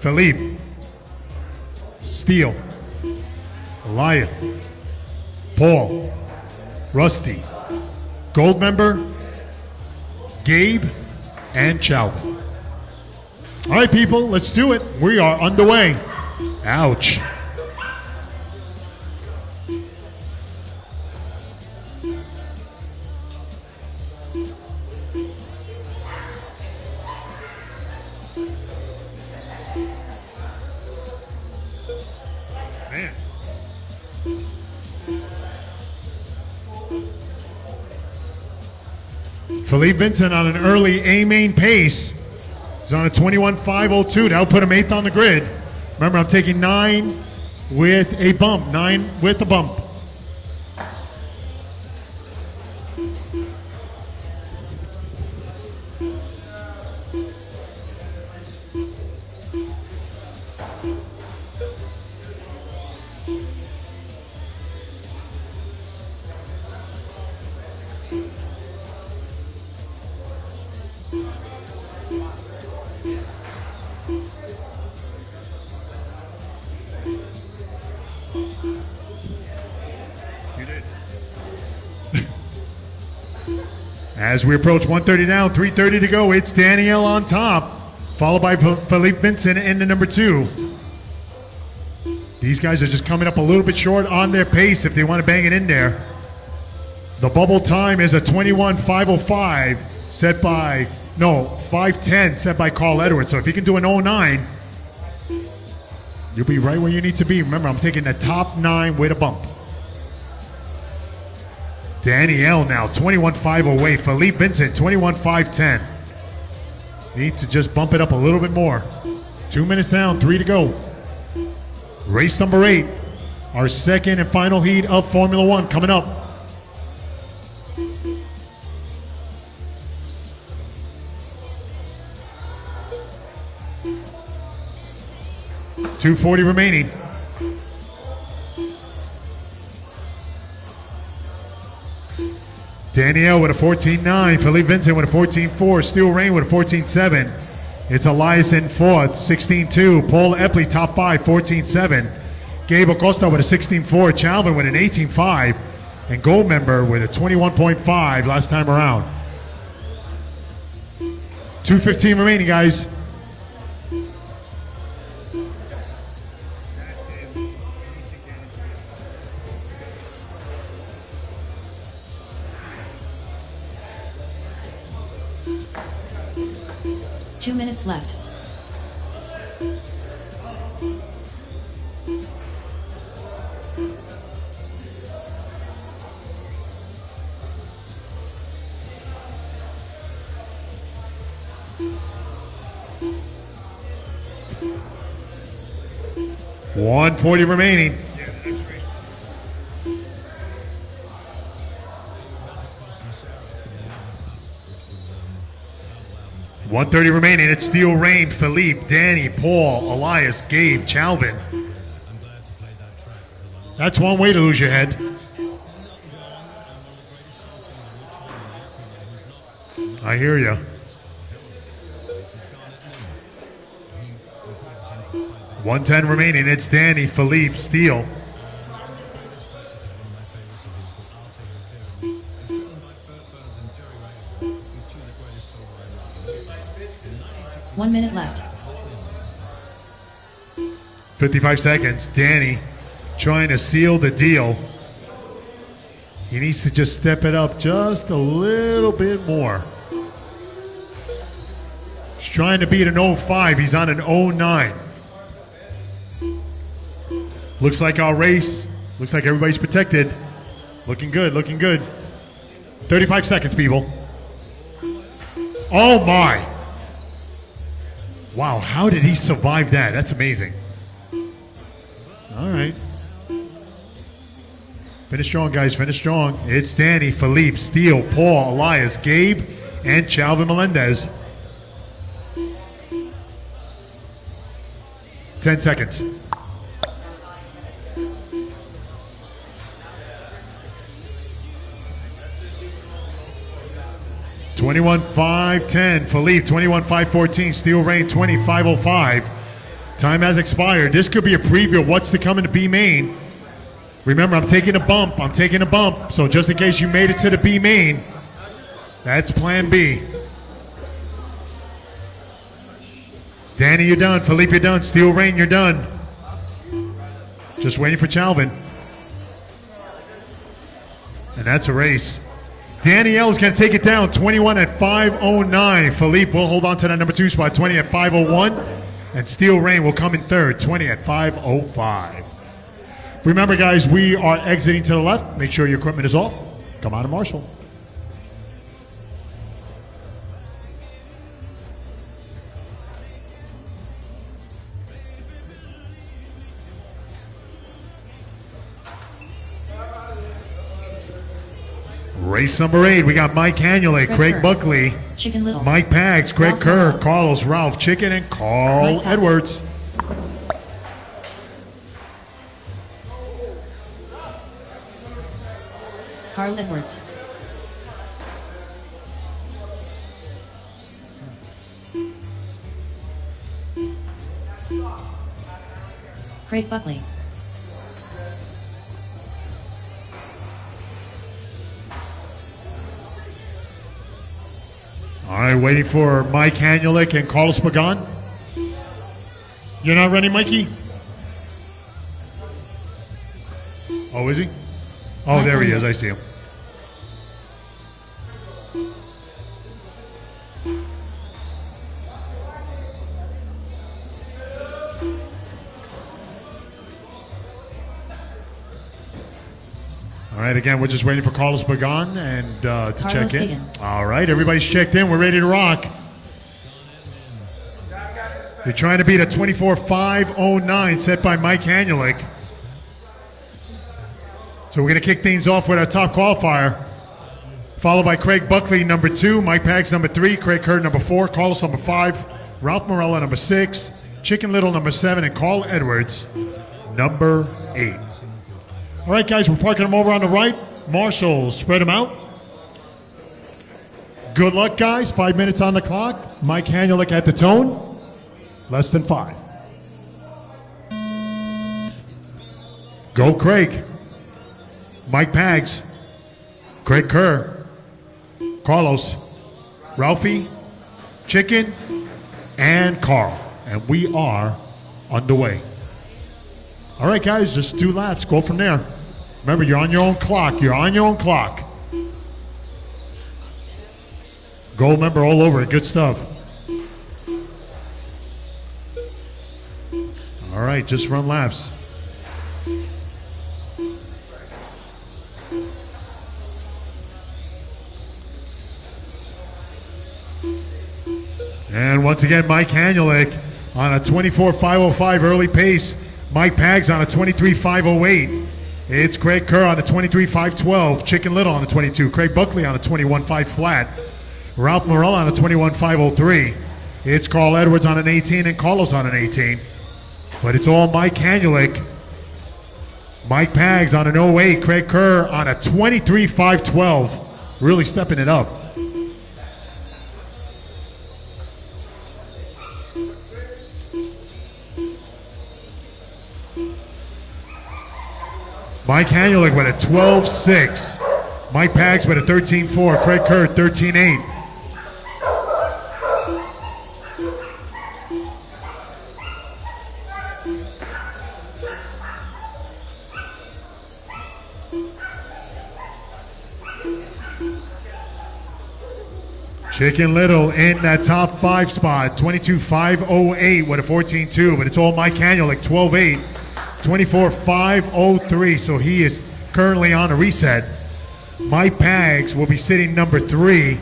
Philippe. Steele. Elias. Paul. Rusty. Gold member. Gabe. And Chalvin. All right, people, let's do it. We are underway. Ouch. Man. Philippe Vincent on an early A-main pace. He's on a 21.502. That'll put him 8th on the grid. Remember, I'm taking 9, with a bump. 9 with a bump. As we approach 130 down, 3:30 to go, it's Danielle on top, followed by Philippe Vincent in the number 2. These guys are just coming up a little bit short on their pace if they want to bang it in there. The bubble time is a 21:505 set by, 5:10 set by Carl Edwards. So if you can do an 09, you'll be right where you need to be. Remember, I'm taking the top 9 with a bump. Danielle now 21.5 away. Philippe Vincent 21.510. Need to just bump it up a little bit more. 2 minutes down, 3 to go. Race number 8, our second and final heat of Formula One coming up. .240 remaining. Danielle with a 14.9, Philippe Vincent with a 14.4, Steel Rain with a 14.7. It's Elias in fourth, 16.2. Paul Epley, top 5, 14.7. Gabe Acosta with a 16.4, Chalvin with an 18.5, and Goldmember with a 21.5 last time around. 2:15 remaining, guys. Two minutes left. .140 remaining. 130 remaining. It's Steel Rain, Philippe, Danny, Paul, Elias, Gabe, Chalvin. That's one way to lose your head. I hear you. .110 remaining. It's Danny, Philippe, Steele. One minute left. 55 seconds. Danny trying to seal the deal. He needs to just step it up just a little bit more. He's trying to beat an 05. He's on an 09. Looks like our race. Looks like everybody's protected. Looking good, looking good. 35 seconds, people. Oh my. Wow, how did he survive that? That's amazing. All right. Finish strong, guys. Finish strong. It's Danny, Philippe, Steele, Paul, Elias, Gabe, and Chalvin Melendez. 10 seconds. .21.510. Philippe, 21.514. Steel Rain, 20.505. Time has expired. This could be a preview of what's to come in the B main. Remember, I'm taking a bump. I'm taking a bump. So just in case you made it to the B main, that's plan B. Danny, you're done. Philippe, you're done. Steel Rain, you're done. Just waiting for Chalvin. And that's a race. Danielle is going to take it down, 21 at 5:09. Philippe will hold on to that number 2 spot, 20 at 5:01. And Steel Rain will come in third, 20 at 5:05. Remember, guys, we are exiting to the left. Make sure your equipment is off. Come on to Marshall. Race number 8, we got Mike Hanulik, Craig Kerr. Buckley, Chicken Little. Mike Pags, Greg Ralph Kerr, Morello. Carlos, Ralph Chicken, and Carl Mike Pags. Edwards. Carl Edwards. Craig Buckley. All right, waiting for Mike Hanulik and Carlos Pagan. You're not ready, Mikey? Oh, is he? Oh, Mike there he Hanulik. is. I see him. All right, again, we're just waiting for Carlos Pagan and to Carlos check in. Pagan. All right, everybody's checked in. We're ready to rock. They're trying to beat a 24.509 set by Mike Hanulik. So we're going to kick things off with our top qualifier, followed by Craig Buckley, number 2, Mike Pags, number 3, Craig Kerr, number 4, Carlos, number 5, Ralph Morello, number 6, Chicken Little, number 7, and Carl Edwards, number 8. All right, guys, we're parking them over on the right. Marshall, spread them out. Good luck, guys. 5 minutes on the clock. Mike Hanulik at the tone. Less than 5. Go, Craig. Mike Pags. Craig Kerr. Carlos. Ralphie. Chicken. And Carl. And we are underway. All right, guys, just 2 laps. Go from there. Remember, you're on your own clock. You're on your own clock. Gold member all over it. Good stuff. All right, just run laps. And once again, Mike Hanulik on a 24.505 early pace. Mike Pags on a 23.508. It's Craig Kerr on a 23.512. Chicken Little on a 22. Craig Buckley on a 21.5 flat. Ralph Morello on a 21.503. It's Carl Edwards on an 18 and Carlos on an 18. But it's all Mike Hanulik. Mike Pags on an 08. Craig Kerr on a 23.512. Really stepping it up. Mike Hanulik with a 12.6. Mike Pags with a 13.4. Craig Kerr 13.8. Chicken Little in that top 5 spot, 22.508 with a 14.2, but it's all Mike Hanulik, 12.8. 24.503, so he is currently on a reset. Mike Pags will be sitting number 3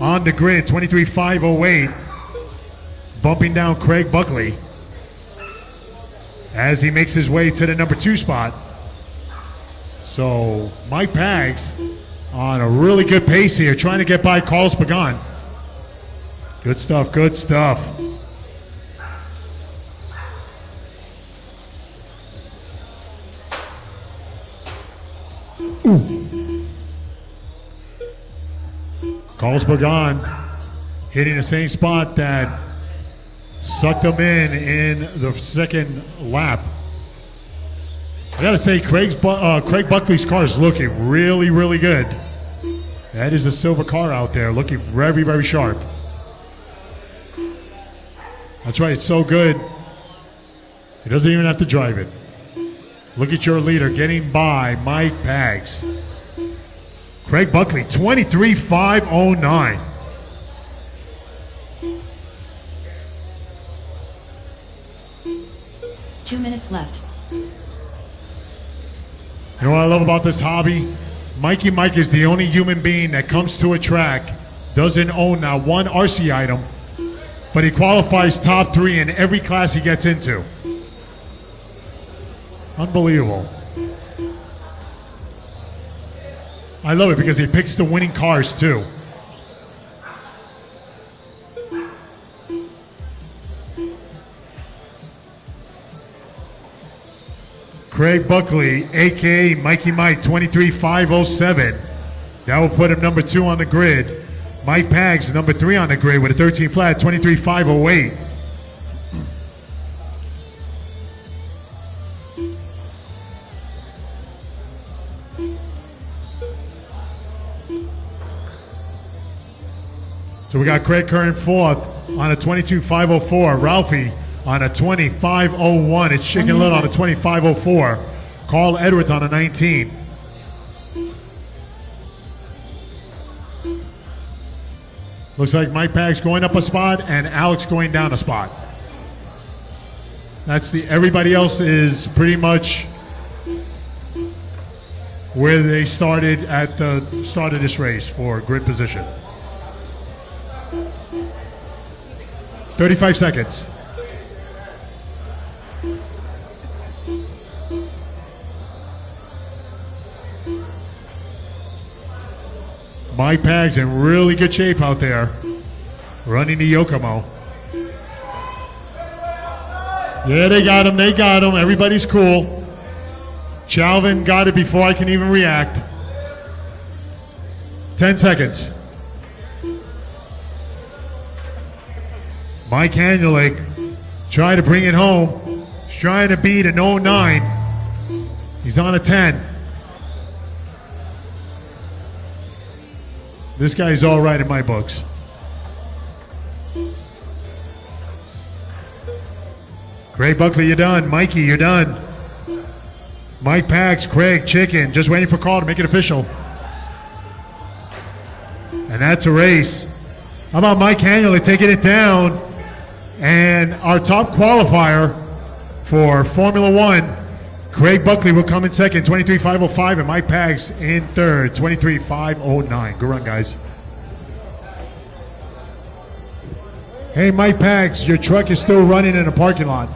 on the grid, 23.508, bumping down Craig Buckley as he makes his way to the number 2 spot. So Mike Pags on a really good pace here, trying to get by Carlos Pagan. Good stuff, good stuff. Carlos Pagan hitting the same spot that sucked him in the second lap. I gotta say, Craig Buckley's car is looking really, really good. That is a silver car out there, looking very, very sharp. That's right, it's so good. He doesn't even have to drive it. Look at your leader getting by Mike Pags. Craig Buckley, 23.509. Two minutes left. You know what I love about this hobby? Mikey Mike is the only human being that comes to a track, doesn't own not one RC item, but he qualifies top 3 in every class he gets into. Unbelievable. I love it because he picks the winning cars too. Craig Buckley, aka Mikey Mike, 23,507. That will put him number 2 on the grid. Mike Pags, number 3 on the grid with a 13 flat, 23,508. So we got Craig Curran 4th on a 22,504. Ralphie on a 25.01. It's Chicken Little on a 25.04. Carl Edwards on a 19. Looks like Mike Pags going up a spot and Alex going down a spot. That's the. Everybody else is pretty much where they started at the start of this race for grid position. 35 seconds. Mike Pags in really good shape out there, running the Yokomo. Yeah, they got him. They got him. Everybody's cool. Chalvin got it before I can even react. 10 seconds. Mike Hanulik trying to bring it home. He's trying to beat an 09. He's on a 10. This guy's all right in my books. Craig Buckley, you're done. Mikey, you're done. Mike Pags, Craig, Chicken, just waiting for Carl to make it official. And that's a race. How about Mike Hanulik taking it down? And our top qualifier for Formula One, Craig Buckley will come in second, 23,505, and Mike Pags in third, 23,509. Good run, guys. Hey, Mike Pags, your truck is still running in a parking lot.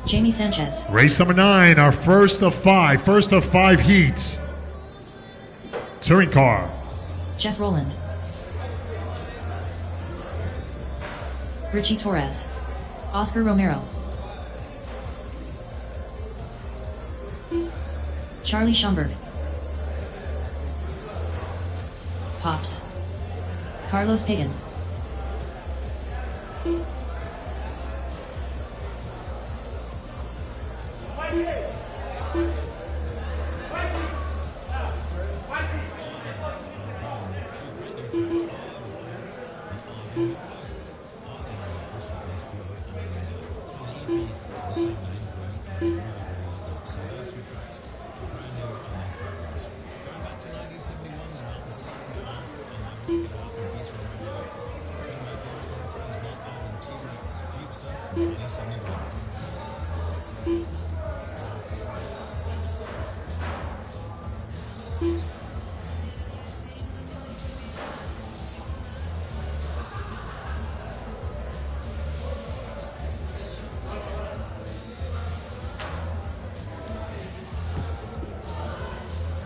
Jamie Sanchez. Race number 9, our first of 5 heats. Touring car. Jeff Rowland. Richie Torres. Oscar Romero. Charlie Schomburg. Pops. Carlos Pagan.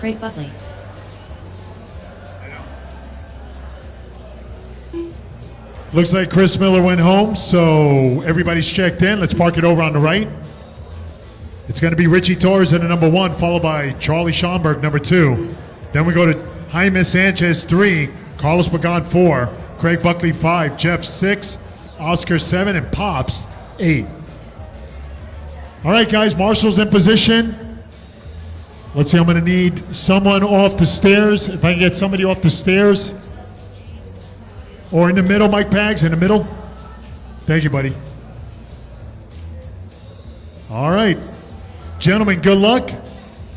Craig Buckley. Looks like Chris Miller went home, so everybody's checked in. Let's park it over on the right. It's going to be Richie Torres in the number 1, followed by Charlie Schomburg, number 2. Then we go to Jaime Sanchez, 3, Carlos Pagan, 4, Craig Buckley, 5, Jeff, 6, Oscar, 7, and Pops, 8. All right, guys, Marshall's in position. Let's see, I'm going to need someone off the stairs. If I can get somebody off the stairs. Or in the middle, Mike Pags, in the middle. Thank you, buddy. All right. Gentlemen, good luck.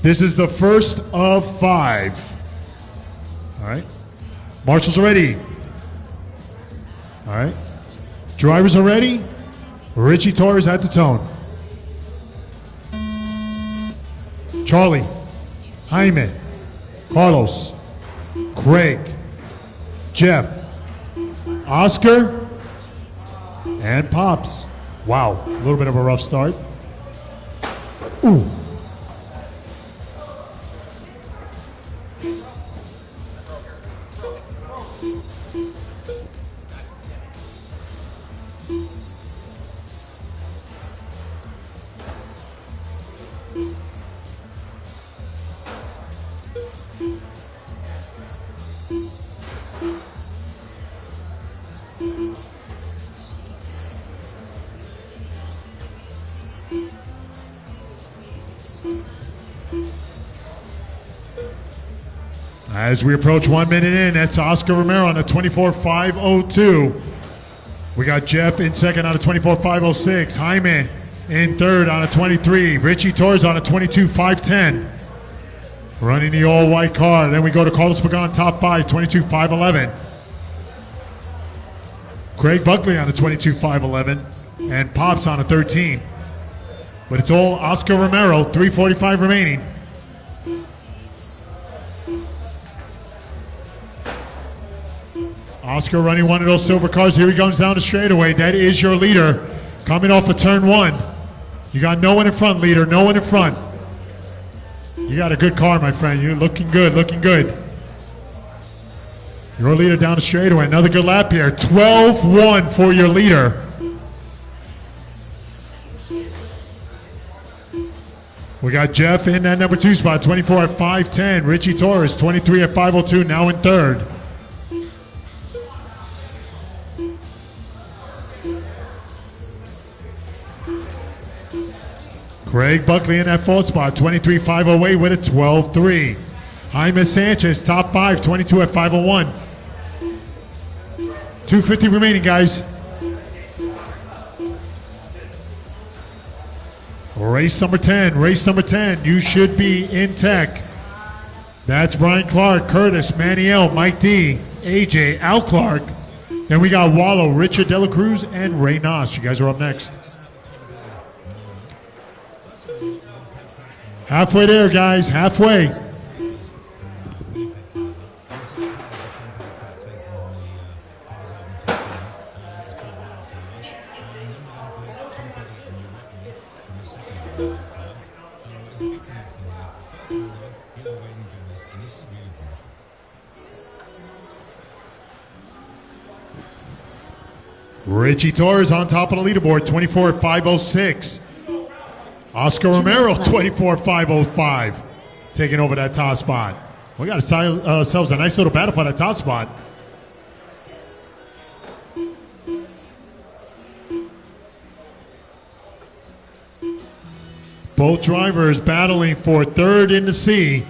This is the first of 5. All right. Marshals are ready. All right. Drivers are ready. Richie Torres at the tone. Charlie, Jaime, Carlos, Craig, Jeff, Oscar, and Pops. Wow, a little bit of a rough start. Ooh. As we approach 1 minute in, that's Oscar Romero on the 24.502. We got Jeff in second on a 24.506. Jaime in third on a 23. Richie Torres on a 22.510. Running the all-white car. Then we go to Carlos Pagan, top five, 22.511. Craig Buckley on a 22.511. And Pops on a 13. But it's all Oscar Romero, 3:45 remaining. Oscar running one of those silver cars. Here he comes down the straightaway. That is your leader coming off of turn one. You got no one in front, leader. No one in front. You got a good car, my friend. You're looking good, looking good. Your leader down the straightaway. Another good lap here. 12-1 for your leader. We got Jeff in that number 2 spot, 24 at 510. Richie Torres, 23 at 502, now in third. Craig Buckley in that 4th spot, 23.508 with a 12.3. Jaime Sanchez, top 5, 22 at 501. 250 remaining, guys. Race number 10, you should be in tech. That's Brian Clark, Curtis, Maniel, Mike D, AJ, Al Clark. Then we got Wallow, Richard Dela Cruz, and Ray Noss. You guys are up next. Halfway there, guys, halfway. Richie Torres on top of the leaderboard, 24 at 506. Oscar Romero, 24.505, taking over that top spot. We got ourselves a nice little battle for that top spot. Both drivers battling for third in the C.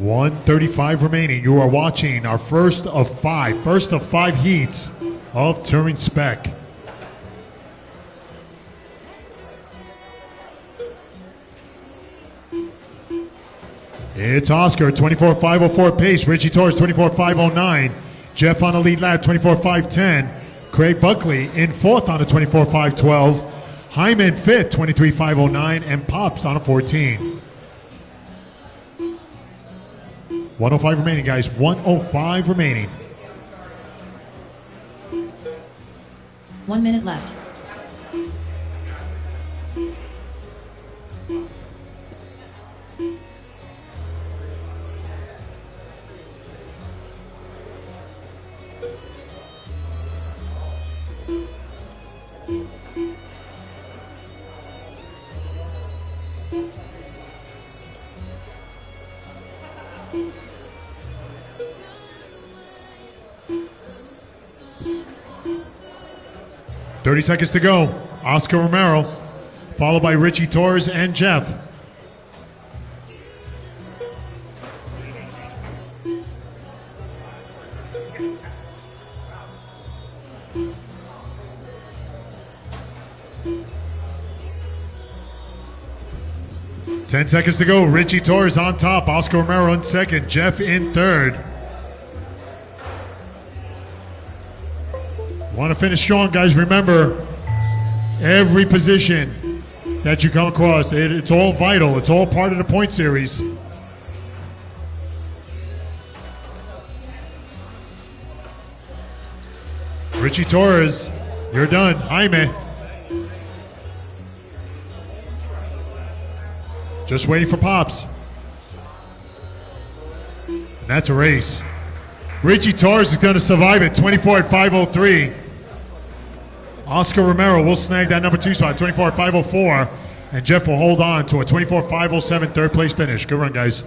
.135 remaining. You are watching our first of five heats of Touring Spec. It's Oscar, 24.504 pace. Richie Torres, 24.509. Jeff on the lead lap, 24.510. Craig Buckley in 4th on a 24.512. Jaime in 5th, 23.509. And Pops on a 14. 105 remaining, guys. 105 remaining. 1 minute left. .30 seconds to go. Oscar Romero, followed by Richie Torres and Jeff. Ten seconds to go. Richie Torres on top. Oscar Romero in second. Jeff in third. Want to finish strong, guys. Remember, every position that you come across, it's all vital. It's all part of the point series. Richie Torres, you're done. Jaime. Just waiting for Pops. And that's a race. Richie Torres is going to survive it, 24 at 5:03. Oscar Romero will snag that number 2 spot, 24 at 5:04. And Jeff will hold on to a 24 5:07 third place finish. Good run, guys.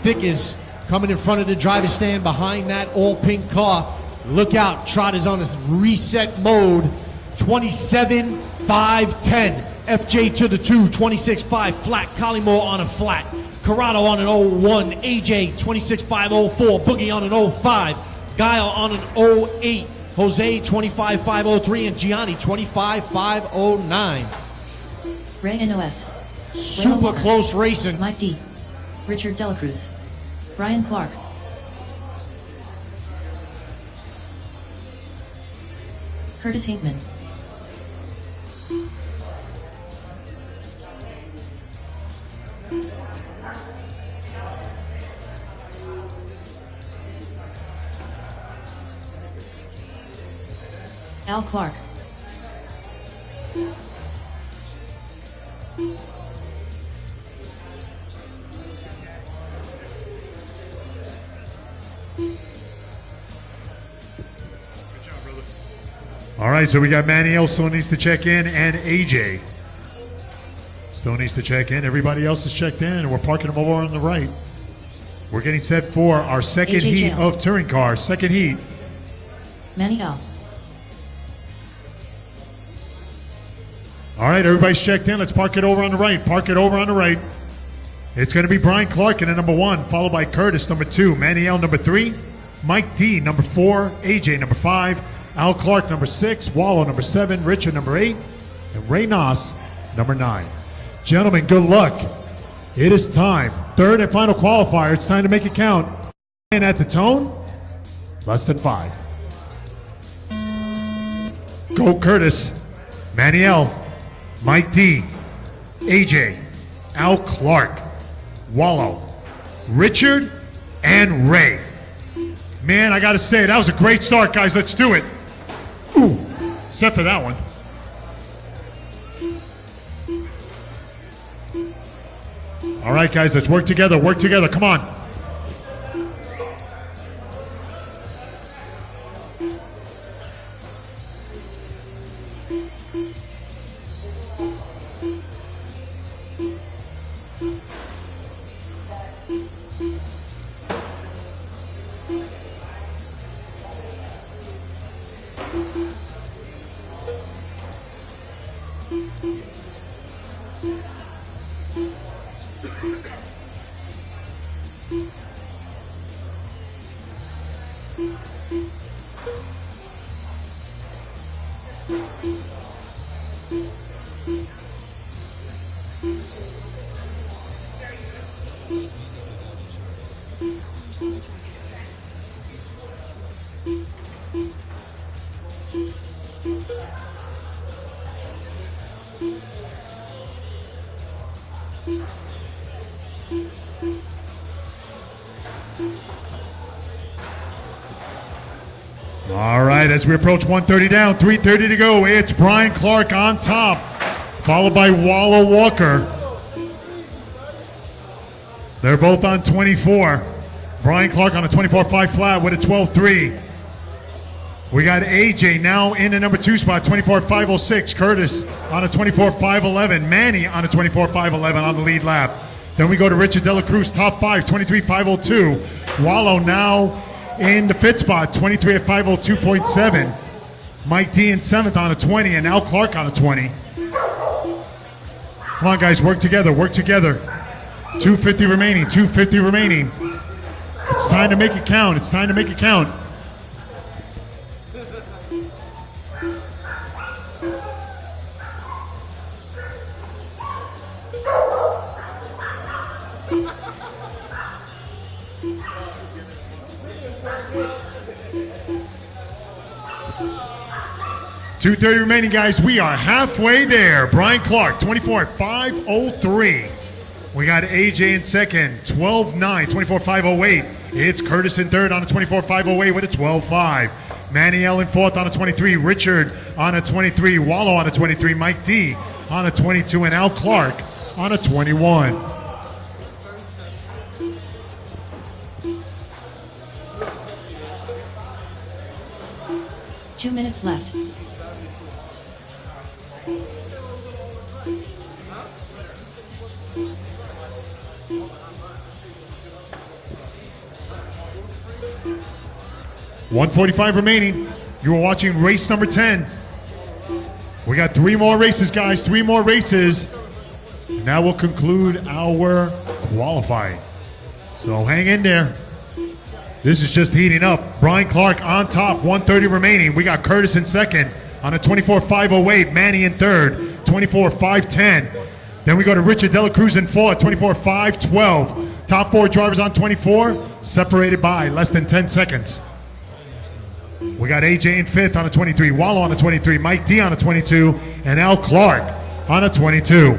Thick is coming in front of the driver's stand behind that all-pink car. Look out, Trot is on his reset mode. 27-5-10. FJ to the 2, 26-5 flat. Collymore on a flat. Corrado on an 0-1. AJ 26-5-04. Boogie on an 0-5. Guile on an 0-8. Jose 25-5-03. And Gianni 25-5-09. Ray NOS. Super close racing. Mike D. Richard Delacruz. Brian Clark. Curtis Hinkman. Al Clark. All right, so we got Maniel still needs to check in, and AJ still needs to check in. Everybody else is checked in, and we're parking them over on the right. We're getting set for our second AJ heat Jail. of touring cars. Second heat. Manny L. All right, everybody's checked in. Let's park it over on the right. Park it over on the right. It's going to be Brian Clark in the number 1, followed by Curtis, number 2, Maniel, number 3, Mike D, number 4, AJ, number 5, Al Clark, number 6, Wallow, number 7, Richard, number 8, and Ray Noss, number 9. Gentlemen, good luck. It is time. Third and final qualifier. It's time to make it count. And at the tone, less than 5. Go Curtis, Maniel, Mike D, AJ, Al Clark, Wallow, Richard, and Ray. Man, I got to say, that was a great start, guys. Let's do it. Ooh, except for that one. All right, guys, let's work together. Work together. Come on. All right, as we approach 130 down, 3:30 to go, it's Brian Clark on top, followed by Wallow Walker. They're both on 24. Brian Clark on a 24.5 flat with a 12.3. We got AJ now in the number 2 spot, 24.506. Curtis on a 24.511. Manny on a 24.511 on the lead lap. Then we go to Richard De La Cruz, top 5, 23.502. Wallow now in the fifth spot, 23 at 502.7. Mike D in 7th on a 20, and Al Clark on a 20. Come on, guys, work together, work together. 250 remaining, 250 remaining. It's time to make it count, it's time to make it count. .230 remaining, guys. We are halfway there. Brian Clark, 24 at 503. We got AJ in second, 12.9, 24.508. It's Curtis in third on a 24.508 with a 12.5. Manny L in fourth on a 23. Richard on a 23. Wallow on a 23. Mike D on a 22. And Al Clark on a 21. Two minutes left. .145 remaining. You are watching race number 10. We got 3 more races, guys. 3 more races. And that will conclude our qualifying. So hang in there. This is just heating up. Brian Clark on top, 130 remaining. We got Curtis in second on a 24.508. Manny in third, 24.510. Then we go to Richard De La Cruz in fourth, 24.512. Top 4 drivers on 24, separated by less than 10 seconds. We got AJ in fifth on a 23, Wallow on a 23, Mike D on a 22, and Al Clark on a 22.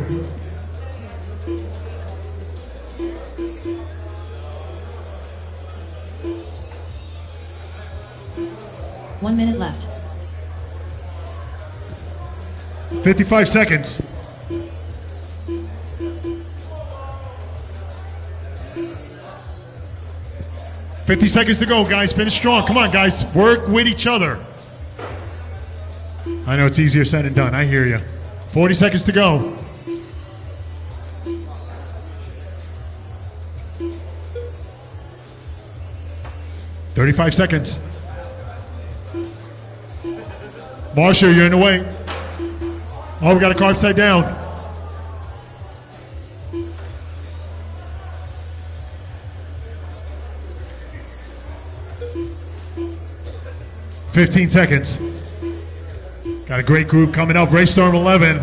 One minute left. 55 seconds. $50 seconds to go, guys. Finish strong. Come on, guys. Work with each other. I know it's easier said than done. I hear you. 40 seconds to go. $35 seconds. Marsha, you're in the way. Oh, we got a car upside down. $15 seconds. Got a great group coming up. Race Storm 11.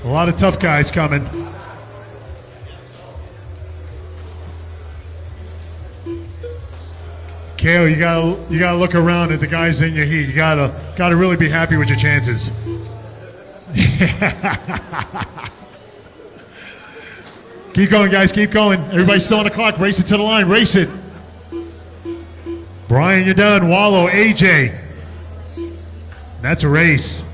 A lot of tough guys coming. Kale, you gotta look around at the guys in your heat. You gotta really be happy with your chances. Keep going, guys. Keep going. Everybody's still on the clock. Race it to the line. Race it. Brian, you're done. Wallow, AJ. That's a race.